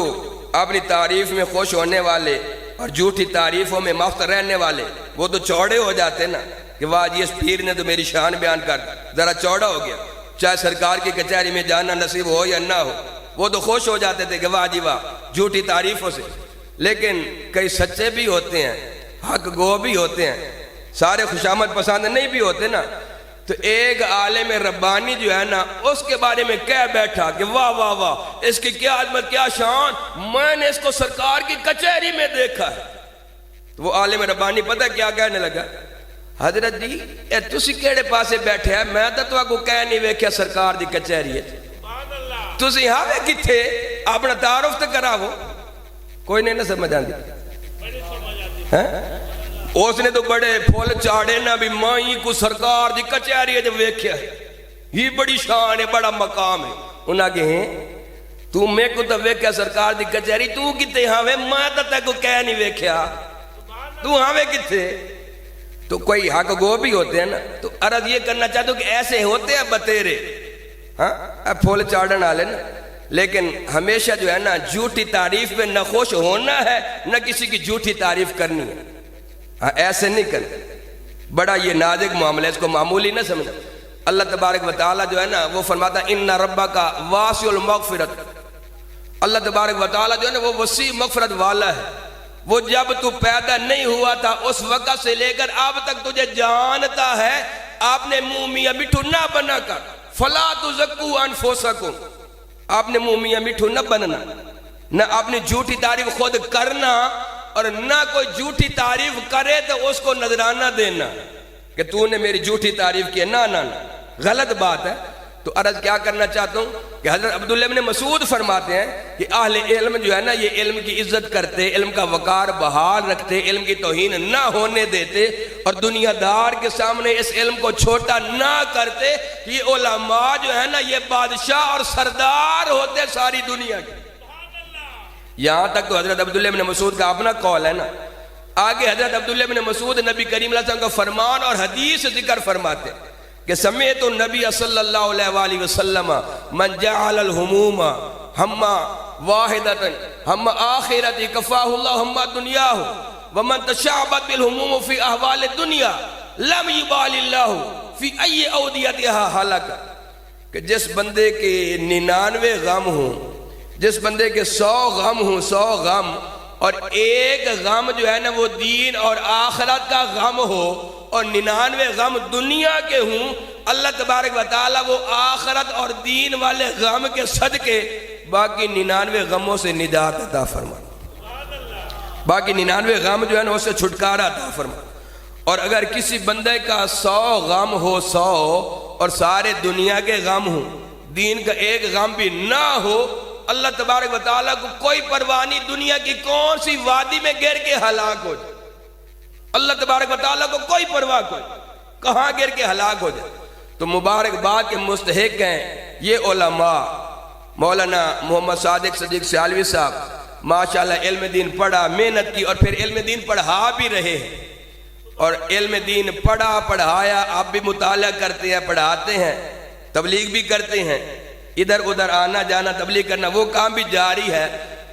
اپنی تعریف میں خوش ہونے والے اور جھوٹی تعریفوں میں مفت رہنے والے، وہ تو چوڑے ہو جاتے نا کہ واہ جی اس پیر نے تو میری شان بیان کر ذرا چوڑا ہو گیا، چاہے سرکار کی کچہری میں جانا نصیب ہو یا نہ ہو، وہ تو خوش ہو جاتے تھے کہ واہ جی واہ جھوٹی تعریفوں سے۔ لیکن کئی سچے بھی ہوتے ہیں، حق گو بھی ہوتے ہیں، سارے خوشامد پسند نہیں بھی ہوتے نا، تو ایک عالم ربانی جو ہے نا اس کے بارے میں کہہ بیٹھا کہ واہ واہ واہ اس کی کیا عظمت، کیا شان، میں نے اس کو سرکار کی کچہری میں دیکھا ہے۔ تو وہ عالم ربانی پتہ کیا کہنے لگا، حضرت جی اے تسی کیڑے پاسے بیٹھے ہیں، میں تو کو کہہ نہیں ویکھیا سرکار دی کچہری ہے، تسی ہاوے کتھے، اپنا تعارف تو کراو۔ کوئی نہیں نہ سمجھ آندی، اس نے تو بڑے پھول چاڑے نا بھی مائی کو سرکار دی کچہری ہے جب ویکھیا ہے، یہ بڑی شان ہے، بڑا مقام ہے۔ انہاں کہ ہیں تو میں کو تو ویکھیا سرکار دی کچہری، تو کتے ہاوے، میں تو تے کو کہہ نہیں ویکھیا، تو ہاوے کتے؟ تو کوئی حق گو بھی ہوتے ہیں نا، تو عرض یہ کرنا چاہتا ہوں کہ ایسے ہوتے ہیں بتیرے، ہاں پھول چاڑن والے نا، لیکن ہمیشہ جو ہے نا جھوٹی تعریف میں نہ خوش ہونا ہے نہ کسی کی جھوٹی تعریف کرنی ہے، ہاں ایسے نہیں کرنا، بڑا یہ نازک معاملہ، اس کو معمولی نہ سمجھنا۔ اللہ تبارک و تعالیٰ جو ہے نا وہ فرماتا ہے ان ربک واسع المغفرت، اللہ تبارک و تعالیٰ جو ہے نا وہ وسیع مغفرت والا ہے، وہ جب تو پیدا نہیں ہوا تھا اس وقت سے لے کر اب تک تجھے جانتا ہے، آپ نے منہ میاں مٹھو نہ بنا کر فلا تزکوا انفسکم، آپ نے منہ میاں مٹھو نہ بننا، نہ اپنی جھوٹی تعریف خود کرنا اور نہ کوئی جھوٹی تعریف کرے تو اس کو نذرانہ دینا کہ تو نے میری جھوٹی تعریف کی، نہ نہ غلط بات ہے۔ تو عرض کیا کرنا چاہتا ہوں کہ حضرت عبداللہ ابن مسعود فرماتے ہیں کہ اہل علم جو ہے نا یہ علم کی عزت کرتے، علم کا وقار بحال رکھتے، علم کی توہین نہ ہونے دیتے اور دنیا دار کے سامنے اس علم کو چھوٹا نہ کرتے۔ یہ علماء جو ہے نا یہ بادشاہ اور سردار ہوتے ساری دنیا کے۔ یہاں تک تو حضرت عبداللہ ابن مسعود کا اپنا قول ہے نا، آگے حضرت عبداللہ ابن مسعود نبی کریم علیہ السلام کا فرمان اور حدیث ذکر فرماتے کہ سمعت النبی صلی اللہ علیہ وآلہ وسلم من جعل الہموم ہم واحدۃ ہم آخرت کفاہ اللہ ہم دنیاہ ومن تشعبت بالہموم فی احوال الدنیا لم یبال اللہ فی ای اودیتها حلق۔ کہ جس بندے کے 99 غم ہوں، جس بندے کے 100 غم ہوں، 100 غم، اور ایک غم جو ہے نا وہ دین اور آخرت کا غم ہو، اور 99 غم دنیا کے ہوں، اللہ تبارک و تعالیٰ وہ آخرت اور دین والے غم کے صدقے باقی 99 غموں سے نجات عطا فرما، باقی 99 غم جو ہے نا اس سے چھٹکارا عطا فرما۔ اور اگر کسی بندے کا 100 غم ہو، 100، اور سارے دنیا کے غم ہوں، دین کا ایک غم بھی نہ ہو، اللہ تبارک و تعالیٰ کو کوئی پرواہ نہیں دنیا کی کون سی وادی میں گر کے ہلاک ہو جائے، اللہ تبارک و تعالیٰ کو کوئی پرواہ کوئی کہاں گر کے ہلاک ہو جائے۔ تو مبارکباد کے مستحق ہیں یہ علماء، مولانا محمد صادق صدیق سیالوی صاحب ماشاءاللہ علم دین پڑھا، محنت کی، اور پھر علم دین پڑھا بھی رہے ہیں، اور علم دین پڑھا پڑھایا، آپ بھی مطالعہ کرتے ہیں، پڑھاتے ہیں، تبلیغ بھی کرتے ہیں، ادھر ادھر آنا جانا تبلیغ کرنا وہ کام بھی جاری ہے،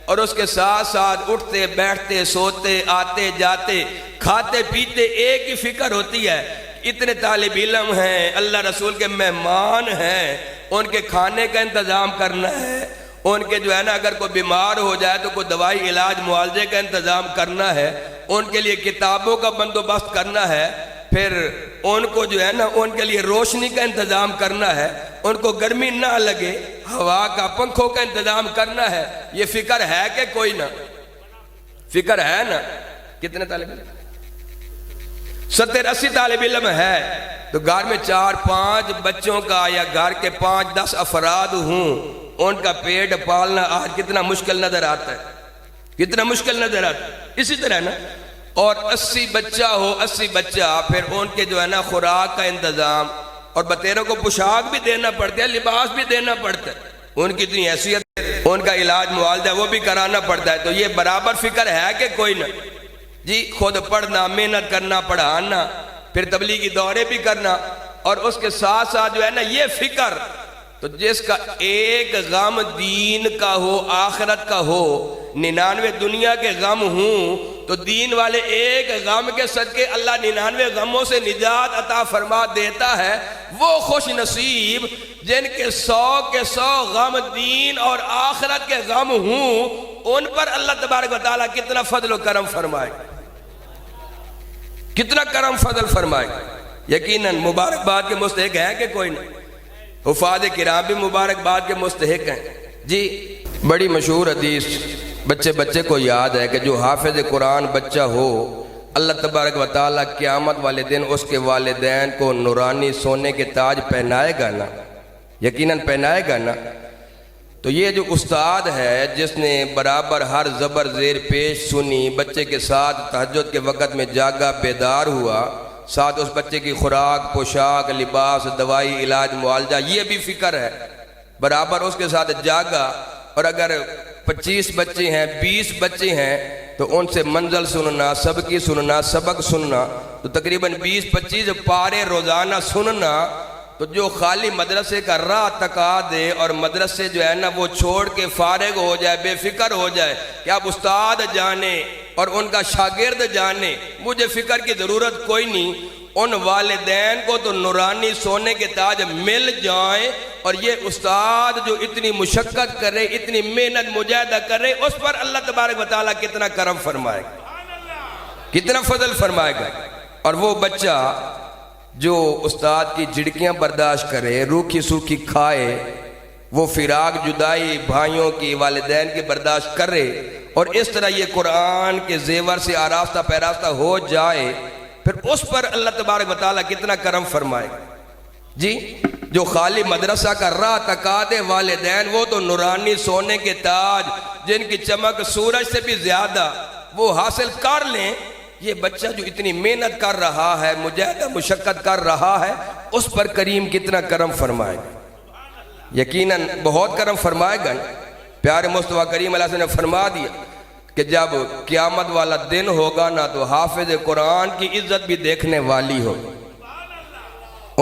اور اس کے ساتھ ساتھ اٹھتے بیٹھتے سوتے آتے جاتے کھاتے پیتے ایک ہی فکر ہوتی ہے، اتنے طالب علم ہیں، اللہ رسول کے مہمان ہیں، ان کے کھانے کا انتظام کرنا ہے، ان کے جو ہے نا اگر کوئی بیمار ہو جائے تو کوئی دوائی علاج معالجے کا انتظام کرنا ہے، ان کے لیے کتابوں کا بندوبست کرنا ہے، پھر ان کو جو ہے نا ان کے لیے روشنی کا انتظام کرنا ہے، ان کو گرمی نہ لگے، ہوا کا پنکھوں کا انتظام کرنا ہے۔ یہ فکر ہے کہ کوئی نہ فکر ہے نا؟ کتنے طالب علم؟ 70-80 طالب علم ہے، تو گھر میں 4-5 بچوں کا یا گھر کے 5-10 افراد ہوں، ان کا پیٹ پالنا آج کتنا مشکل نظر آتا ہے، کتنا مشکل نظر آتا ہے۔ اسی طرح نا، اور 80 بچہ ہو، 80 بچہ، پھر ان کے جو ہے نا خوراک کا انتظام، اور بطیروں کو پوشاک بھی دینا پڑتا ہے، لباس بھی دینا پڑتا ہے، ان کی اتنی حیثیت، ان کا علاج معالجہ وہ بھی کرانا پڑتا ہے۔ تو یہ برابر فکر ہے کہ کوئی نہ؟ جی خود پڑھنا، محنت کرنا، پڑھانا، پھر تبلیغی دورے بھی کرنا، اور اس کے ساتھ ساتھ جو ہے نا یہ فکر، تو جس کا ایک غم دین کا ہو، آخرت کا ہو، 99 دنیا کے غم ہوں، تو دین والے ایک غم کے صدقے اللہ 99 غموں سے نجات عطا فرما دیتا ہے۔ وہ خوش نصیب جن کے 100 کے 100 غم دین اور آخرت کے غم ہوں، ان پر اللہ تبارک و تعالیٰ کتنا فضل و کرم فرمائے، کتنا کرم فضل فرمائے۔ یقیناً مبارکباد کے مستحق ہے کہ کوئی نہیں؟ حفاظ کرام بھی مبارکباد کے مستحق ہیں۔ جی بڑی مشہور حدیث بچے بچے کو یاد ہے کہ جو حافظ قرآن بچہ ہو، اللہ تبارک و تعالیٰ قیامت والے دن اس کے والدین کو نورانی سونے کے تاج پہنائے گا نا، یقیناً پہنائے گا نا۔ تو یہ جو استاد ہے جس نے برابر ہر زبر زیر پیش سنی، بچے کے ساتھ تہجد کے وقت میں جاگا، بیدار ہوا، ساتھ اس بچے کی خوراک، پوشاک، لباس، دوائی، علاج، معالجہ، یہ بھی فکر ہے، برابر اس کے ساتھ جاگا۔ اور اگر 25 بچے ہیں، 20 بچے ہیں، تو ان سے منزل سننا، سبقی سننا، سبق سننا، تو تقریباً 20-25 پارے روزانہ سننا، تو جو خالی مدرسے کا راہ تکا دے اور مدرسے جو ہے نا وہ چھوڑ کے فارغ ہو جائے، بے فکر ہو جائے کہ اب استاد جانے اور ان کا شاگرد جانے، مجھے فکر کی ضرورت کوئی نہیں، ان والدین کو تو نورانی سونے کے تاج مل جائیں، اور یہ استاد جو اتنی مشقت کرے، اتنی محنت مجاہدہ کرے، اس پر اللہ تبارک و تعالیٰ کتنا کرم فرمائے گا، کتنا فضل فرمائے گا۔ اور وہ بچہ جو استاد کی جھڑکیاں برداشت کرے، روکھی سوکھی کھائے، وہ فراق جدائی بھائیوں کی، والدین کی برداشت کرے، اور اس طرح یہ قرآن کے زیور سے آراستہ پیراستہ ہو جائے، پھر اس پر اللہ تبارک و تعالیٰ کتنا کرم فرمائے گا۔ جی جو خالی مدرسہ کا راہ تکا دے والدین، وہ تو نورانی سونے کے تاج جن کی چمک سورج سے بھی زیادہ وہ حاصل کر لیں۔ یہ بچہ جو اتنی محنت کر رہا ہے، مجاہدہ مشقت کر رہا ہے، اس پر کریم کتنا کرم فرمائے گا، یقیناً بہت کرم فرمائے گا۔ پیارے مصطفیٰ کریم علیہ السلام نے فرما دیا کہ جب قیامت والا دن ہوگا نا، تو حافظ قرآن کی عزت بھی دیکھنے والی ہوگی،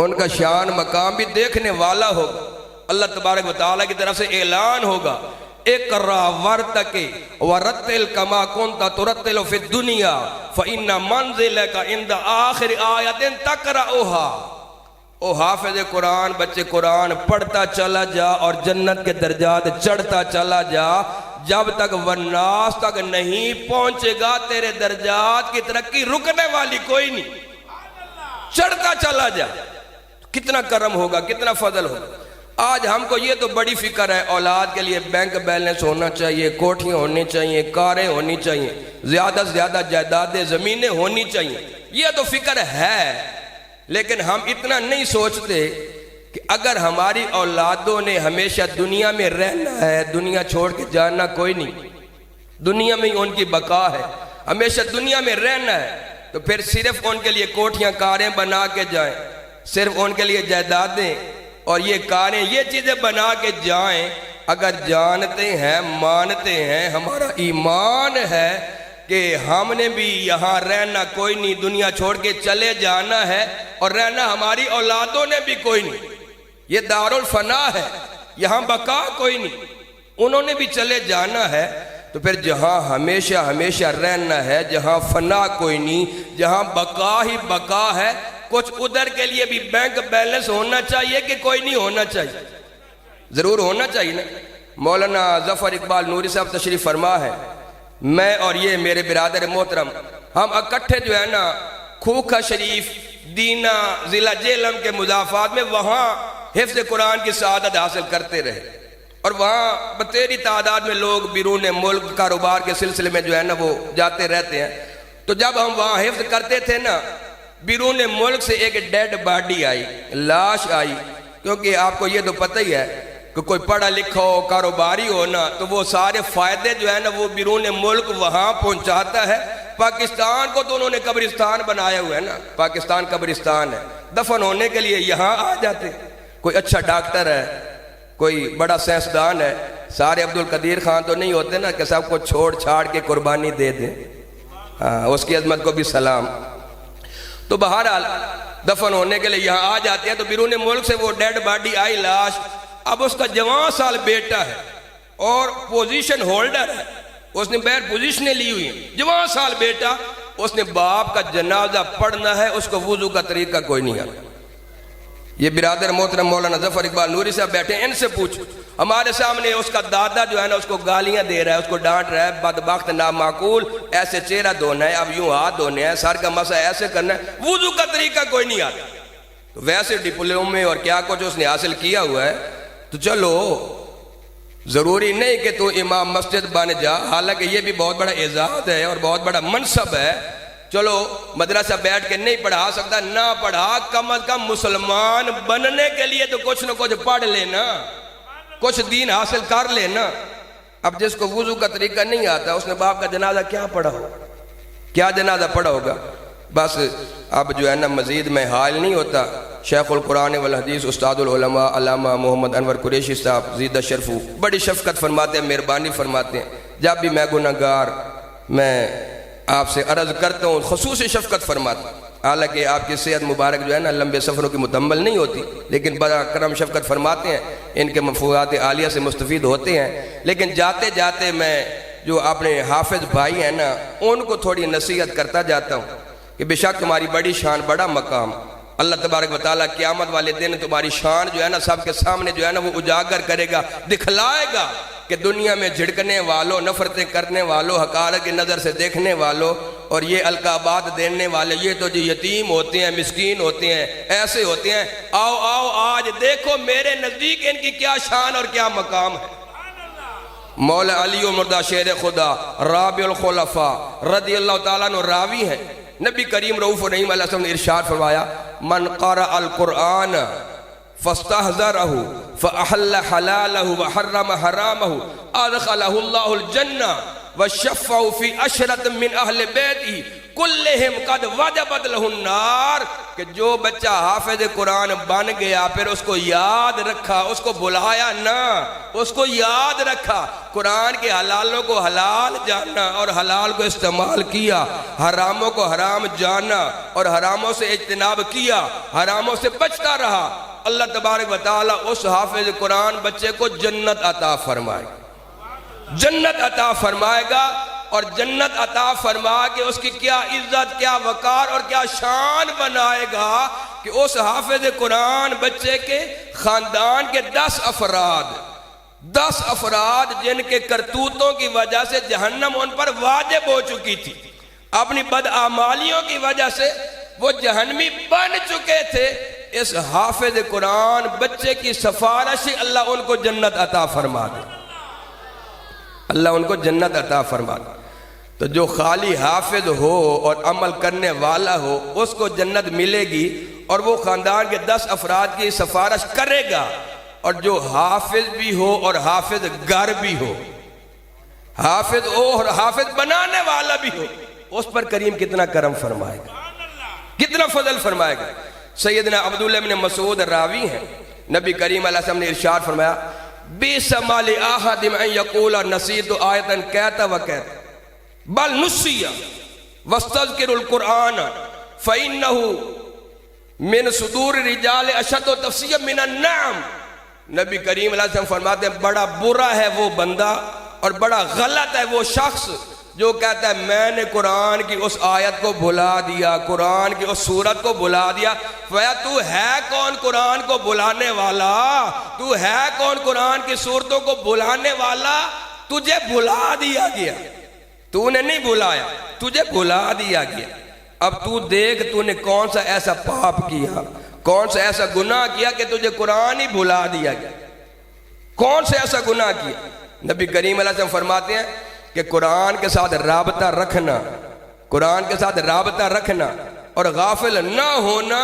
ان کا شان مقام بھی دیکھنے والا ہوگا۔ اللہ تبارک و تعالیٰ کی طرف سے اعلان ہوگا، اقرا ورتقی ورتل کما کنت ترتل فی الدنیا فإن منزلک عند آخر آیت تقرأها۔ او حافظ قرآن بچے قرآن پڑھتا چلا جا اور جنت کے درجات چڑھتا چلا جا، جب تک والناس تک نہیں پہنچے گا تیرے درجات کی ترقی رکنے والی کوئی نہیں، چڑھتا چلا جا۔ کتنا کرم ہوگا، کتنا فضل ہوگا۔ آج ہم کو یہ تو بڑی فکر ہے، اولاد کے لیے بینک بیلنس ہونا چاہیے، کوٹھیاں ہونی چاہیے، کاریں ہونی چاہیے، زیادہ سے زیادہ جائیدادیں زمینیں ہونی چاہیے، یہ تو فکر ہے، لیکن ہم اتنا نہیں سوچتے کہ اگر ہماری اولادوں نے ہمیشہ دنیا میں رہنا ہے، دنیا چھوڑ کے جانا کوئی نہیں، دنیا میں ہی ان کی بقا ہے، ہمیشہ دنیا میں رہنا ہے، تو پھر صرف ان کے لیے کوٹھیاں کاریں بنا کے جائیں، صرف ان کے لیے جائیدادیں اور یہ کاریں یہ چیزیں بنا کے جائیں، اگر جانتے ہیں مانتے ہیں ہمارا ایمان ہے کہ ہم نے بھی یہاں رہنا کوئی نہیں، دنیا چھوڑ کے چلے جانا ہے، اور رہنا ہماری اولادوں نے بھی کوئی نہیں، یہ دار الفنا ہے، یہاں بقا کوئی نہیں، انہوں نے بھی چلے جانا ہے، تو پھر جہاں ہمیشہ ہمیشہ رہنا ہے، جہاں فنا کوئی نہیں، جہاں بقا ہی بقا ہے، کچھ ادھر کے لیے بھی بینک بیلنس ہونا چاہیے کہ کوئی نہیں ہونا چاہیے؟ ضرور ہونا چاہیے نا۔ مولانا ظفر اقبال نوری صاحب تشریف فرما ہے، میں اور یہ میرے برادر محترم ہم اکٹھے جو ہے نا کھوکھا شریف دینا ضلع جہلم کے مضافات میں وہاں حفظ قرآن کی سعادت حاصل کرتے رہے، اور وہاں بتیری تعداد میں لوگ بیرون ملک کاروبار کے سلسلے میں جو ہے نا وہ جاتے رہتے ہیں، تو جب ہم وہاں حفظ کرتے تھے نا، بیرون ملک سے ایک ڈیڈ باڈی آئی، لاش آئی، کیونکہ آپ کو یہ تو پتہ ہی ہے کہ کوئی پڑھا لکھا ہو کاروباری ہو نا تو وہ سارے فائدے جو ہے نا وہ بیرون ملک وہاں پہنچاتا ہے۔ پاکستان کو تو انہوں نے قبرستان بنایا ہوا ہے نا، پاکستان قبرستان ہے، دفن ہونے کے لیے یہاں آ جاتے، کوئی اچھا ڈاکٹر ہے، کوئی بڑا سائنسدان ہے، سارے عبدالقدیر خان تو نہیں ہوتے نا کہ سب کو چھوڑ چھاڑ کے قربانی دے دیں، اس کی عظمت کو بھی سلام۔ تو بہرحال دفن ہونے کے لیے یہاں آ جاتے ہیں، تو بیرون ملک سے وہ ڈیڈ باڈی آئی لاش، اب اس کا جوان سال بیٹا ہے اور پوزیشن ہولڈر ہے، اس نے بیر پوزیشنیں لی ہوئی ہیں، جوان سال بیٹا، اس نے باپ کا جنازہ پڑھنا ہے، اس کو وضو کا طریقہ کوئی نہیں آتا۔ یہ برادر محترم مولانا ظفر اقبال نوری صاحب بیٹھے ہیں، ان سے پوچھو، ہمارے سامنے اس کا دادا جو ہے نا اس کو گالیاں دے رہا ہے، اس کو ڈانٹ رہا ہے، بدبخت نامعقول، ایسے چہرہ دھونا ہے، اب یوں ہاتھ دھونے ہیں، سر کا مسا ایسے کرنا ہے، وضو کا طریقہ کوئی نہیں آتا۔ تو ویسے ڈپلومے اور کیا کچھ اس نے حاصل کیا ہوا ہے، تو چلو ضروری نہیں کہ تو امام مسجد بن جا، حالانکہ یہ بھی بہت بڑا اعزاز ہے اور بہت بڑا منصب ہے، چلو مدرسہ بیٹھ کے نہیں پڑھا سکتا، نہ پڑھا، کم از کم مسلمان بننے کے لیے تو کچھ نہ کچھ پڑھ لینا، کچھ دین حاصل کر لینا۔ اب جس کو وضو کا طریقہ نہیں آتا، اس نے باپ کا جنازہ کیا پڑھا ہوگا، کیا جنازہ پڑھا ہوگا؟ بس اب جو ہے نا مزید میں حال نہیں ہوتا۔ شیخ القرآن والحدیث استاد العلماء علامہ محمد انور قریشی صاحب زیدہ شرفو بڑی شفقت فرماتے ہیں، مہربانی فرماتے ہیں، جب بھی میں گناہگار میں آپ سے عرض کرتا ہوں خصوصی شفقت فرماتے ہیں، حالانکہ آپ کی صحت مبارک جو ہے نا لمبے سفروں کی متحمل نہیں ہوتی، لیکن بڑا کرم شفقت فرماتے ہیں، ان کے مفہومات عالیہ سے مستفید ہوتے ہیں، لیکن جاتے جاتے میں جو اپنے حافظ بھائی ہیں نا ان کو تھوڑی نصیحت کرتا جاتا ہوں کہ بے شک تمہاری بڑی شان، بڑا مقام، اللہ تبارک و تعالیٰ قیامت والے دن تمہاری شان جو ہے نا سب کے سامنے جو ہے نا وہ اجاگر کرے گا، دکھلائے گا کہ دنیا میں جھڑکنے والوں، نفرتیں کرنے والوں، حقارت کی نظر سے دیکھنے والوں اور یہ القابات دینے والے، یہ تو جو یتیم ہوتے ہیں، مسکین ہوتے ہیں، ایسے ہوتے ہیں، آؤ آؤ آج دیکھو میرے نزدیک ان کی کیا شان اور کیا مقام ہے۔ مولا علی مردہ شیر خدا رابع الخلفاء رضی اللہ تعالیٰ عنہ راوی ہیں، نبی کریم رؤوف الرحیم علیہ السلام نے ارشاد فرمایا، من قرأ القرآن فاستحضرہ فاحل حلالہ وحرم حرامہ ادخلہ اللہ الجنہ وشفعہ فی عشرۃ من اہل بیتہ کلہم قد وجبت لہ النار، کہ جو بچہ حافظ قرآن بن گیا پھر اس کو یاد رکھا، اس کو بلایا نہ، اس کو یاد رکھا، قرآن کے حلالوں کو حلال جانا اور حلال کو استعمال کیا، حراموں کو حرام جانا اور حراموں سے اجتناب کیا، حراموں سے بچتا رہا، اللہ تبارک و تعالیٰ اس حافظ قرآن بچے کو جنت عطا فرمائے گا، جنت عطا فرمائے گا، اور جنت عطا فرما کے اس کی کیا عزت، کیا وقار اور کیا شان بنائے گا کہ اس حافظ قرآن بچے کے خاندان کے 10 افراد جن کے کرتوتوں کی وجہ سے جہنم ان پر واجب ہو چکی تھی، اپنی بدعمالیوں کی وجہ سے وہ جہنمی بن چکے تھے، اس حافظ قرآن بچے کی سفارش سے اللہ ان کو جنت عطا فرما دے، اللہ ان کو جنت عطا فرما دے۔ تو جو خالی حافظ ہو اور عمل کرنے والا ہو اس کو جنت ملے گی، اور وہ خاندان کے 10 افراد کی سفارش کرے گا، اور جو حافظ بھی ہو اور حافظ گر بھی ہو، حافظ ہو اور حافظ بنانے والا بھی ہو، اس پر کریم کتنا کرم فرمائے گا، کتنا فضل فرمائے گا۔ سیدنا عبداللہ بن مسعود راوی ہیں، نبی کریم علیہ السلام نے ارشاد فرمایا بئس ما لأحد ان یقول نسیت آیتا کہتا وکہتا بل نسی واستذکر القرآن فإنہ من صدور الرجال اشد تفسیرا من النعم۔ نبی کریم علیہ السلام فرماتے ہیں بڑا برا ہے وہ بندہ اور بڑا غلط ہے وہ شخص جو کہتا ہے میں نے قرآن کی اس آیت کو بھلا دیا، قرآن کی اس سورت کو بھلا دیا۔ فیا تو ہے کون قرآن کو بھلانے والا؟ تو ہے کون قرآن کی سورتوں کو بھلانے والا؟ تجھے بھلا دیا گیا، تو نے نہیں بھلایا، تجھے بھلا دیا گیا۔ اب تو دیکھ تو نے کون سا ایسا پاپ کیا، کون سا ایسا گناہ کیا کہ تجھے قرآن ہی بھلا دیا گیا، کون سا ایسا گناہ کیا؟ نبی کریم علیہ السلام فرماتے ہیں کہ قرآن کے ساتھ رابطہ رکھنا، قرآن کے ساتھ رابطہ رکھنا اور غافل نہ ہونا،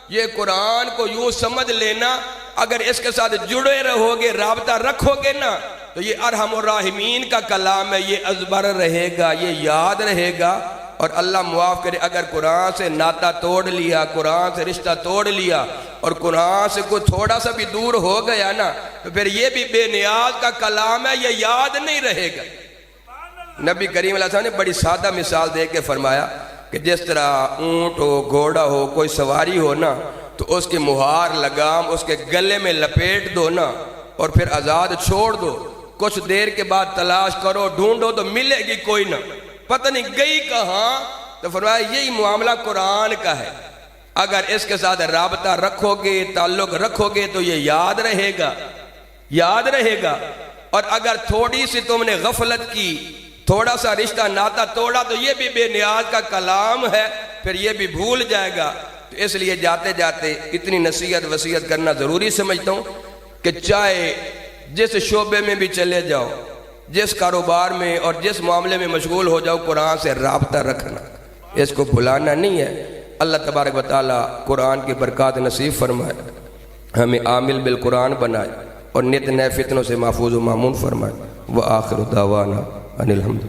یہ قرآن کو یوں سمجھ لینا اگر اس کے ساتھ جڑے رہو گے، رابطہ رکھو گے نا، تو یہ ارحم الراحمین کا کلام ہے، یہ ازبر رہے گا، یہ یاد رہے گا۔ اور اللہ معاف کرے اگر قرآن سے ناطہ توڑ لیا، قرآن سے رشتہ توڑ لیا اور قرآن سے کوئی تھوڑا سا بھی دور ہو گیا نا، تو پھر یہ بھی بے نیاز کا کلام ہے، یہ یاد نہیں رہے گا۔ نبی کریم علیہ السلام نے بڑی سادہ مثال دے کے فرمایا کہ جس طرح اونٹ ہو، گھوڑا ہو، کوئی سواری ہو نا، تو اس کی مہار لگام اس کے گلے میں لپیٹ دو نا اور پھر آزاد چھوڑ دو، کچھ دیر کے بعد تلاش کرو، ڈھونڈو تو ملے گی کوئی نہ، پتہ نہیں گئی کہاں۔ تو فرمایا یہی معاملہ قرآن کا ہے، اگر اس کے ساتھ رابطہ رکھو گے، تعلق رکھو گے تو یہ یاد رہے گا، یاد رہے گا۔ اور اگر تھوڑی سی تم نے غفلت کی، تھوڑا سا رشتہ ناطہ توڑا، تو یہ بھی بے نیاز کا کلام ہے، پھر یہ بھی بھول جائے گا۔ تو اس لیے جاتے جاتے اتنی نصیحت وصیت کرنا ضروری سمجھتا ہوں کہ چاہے جس شعبے میں بھی چلے جاؤ، جس کاروبار میں اور جس معاملے میں مشغول ہو جاؤ، قرآن سے رابطہ رکھنا، اس کو بھلانا نہیں ہے۔ اللہ تبارک و تعالیٰ قرآن کی برکات نصیب فرمائے، ہمیں عامل بالقرآن بنائے اور نت نئے فتنوں سے محفوظ و مامون فرمائے۔ وآخر دعوانا ان الحمد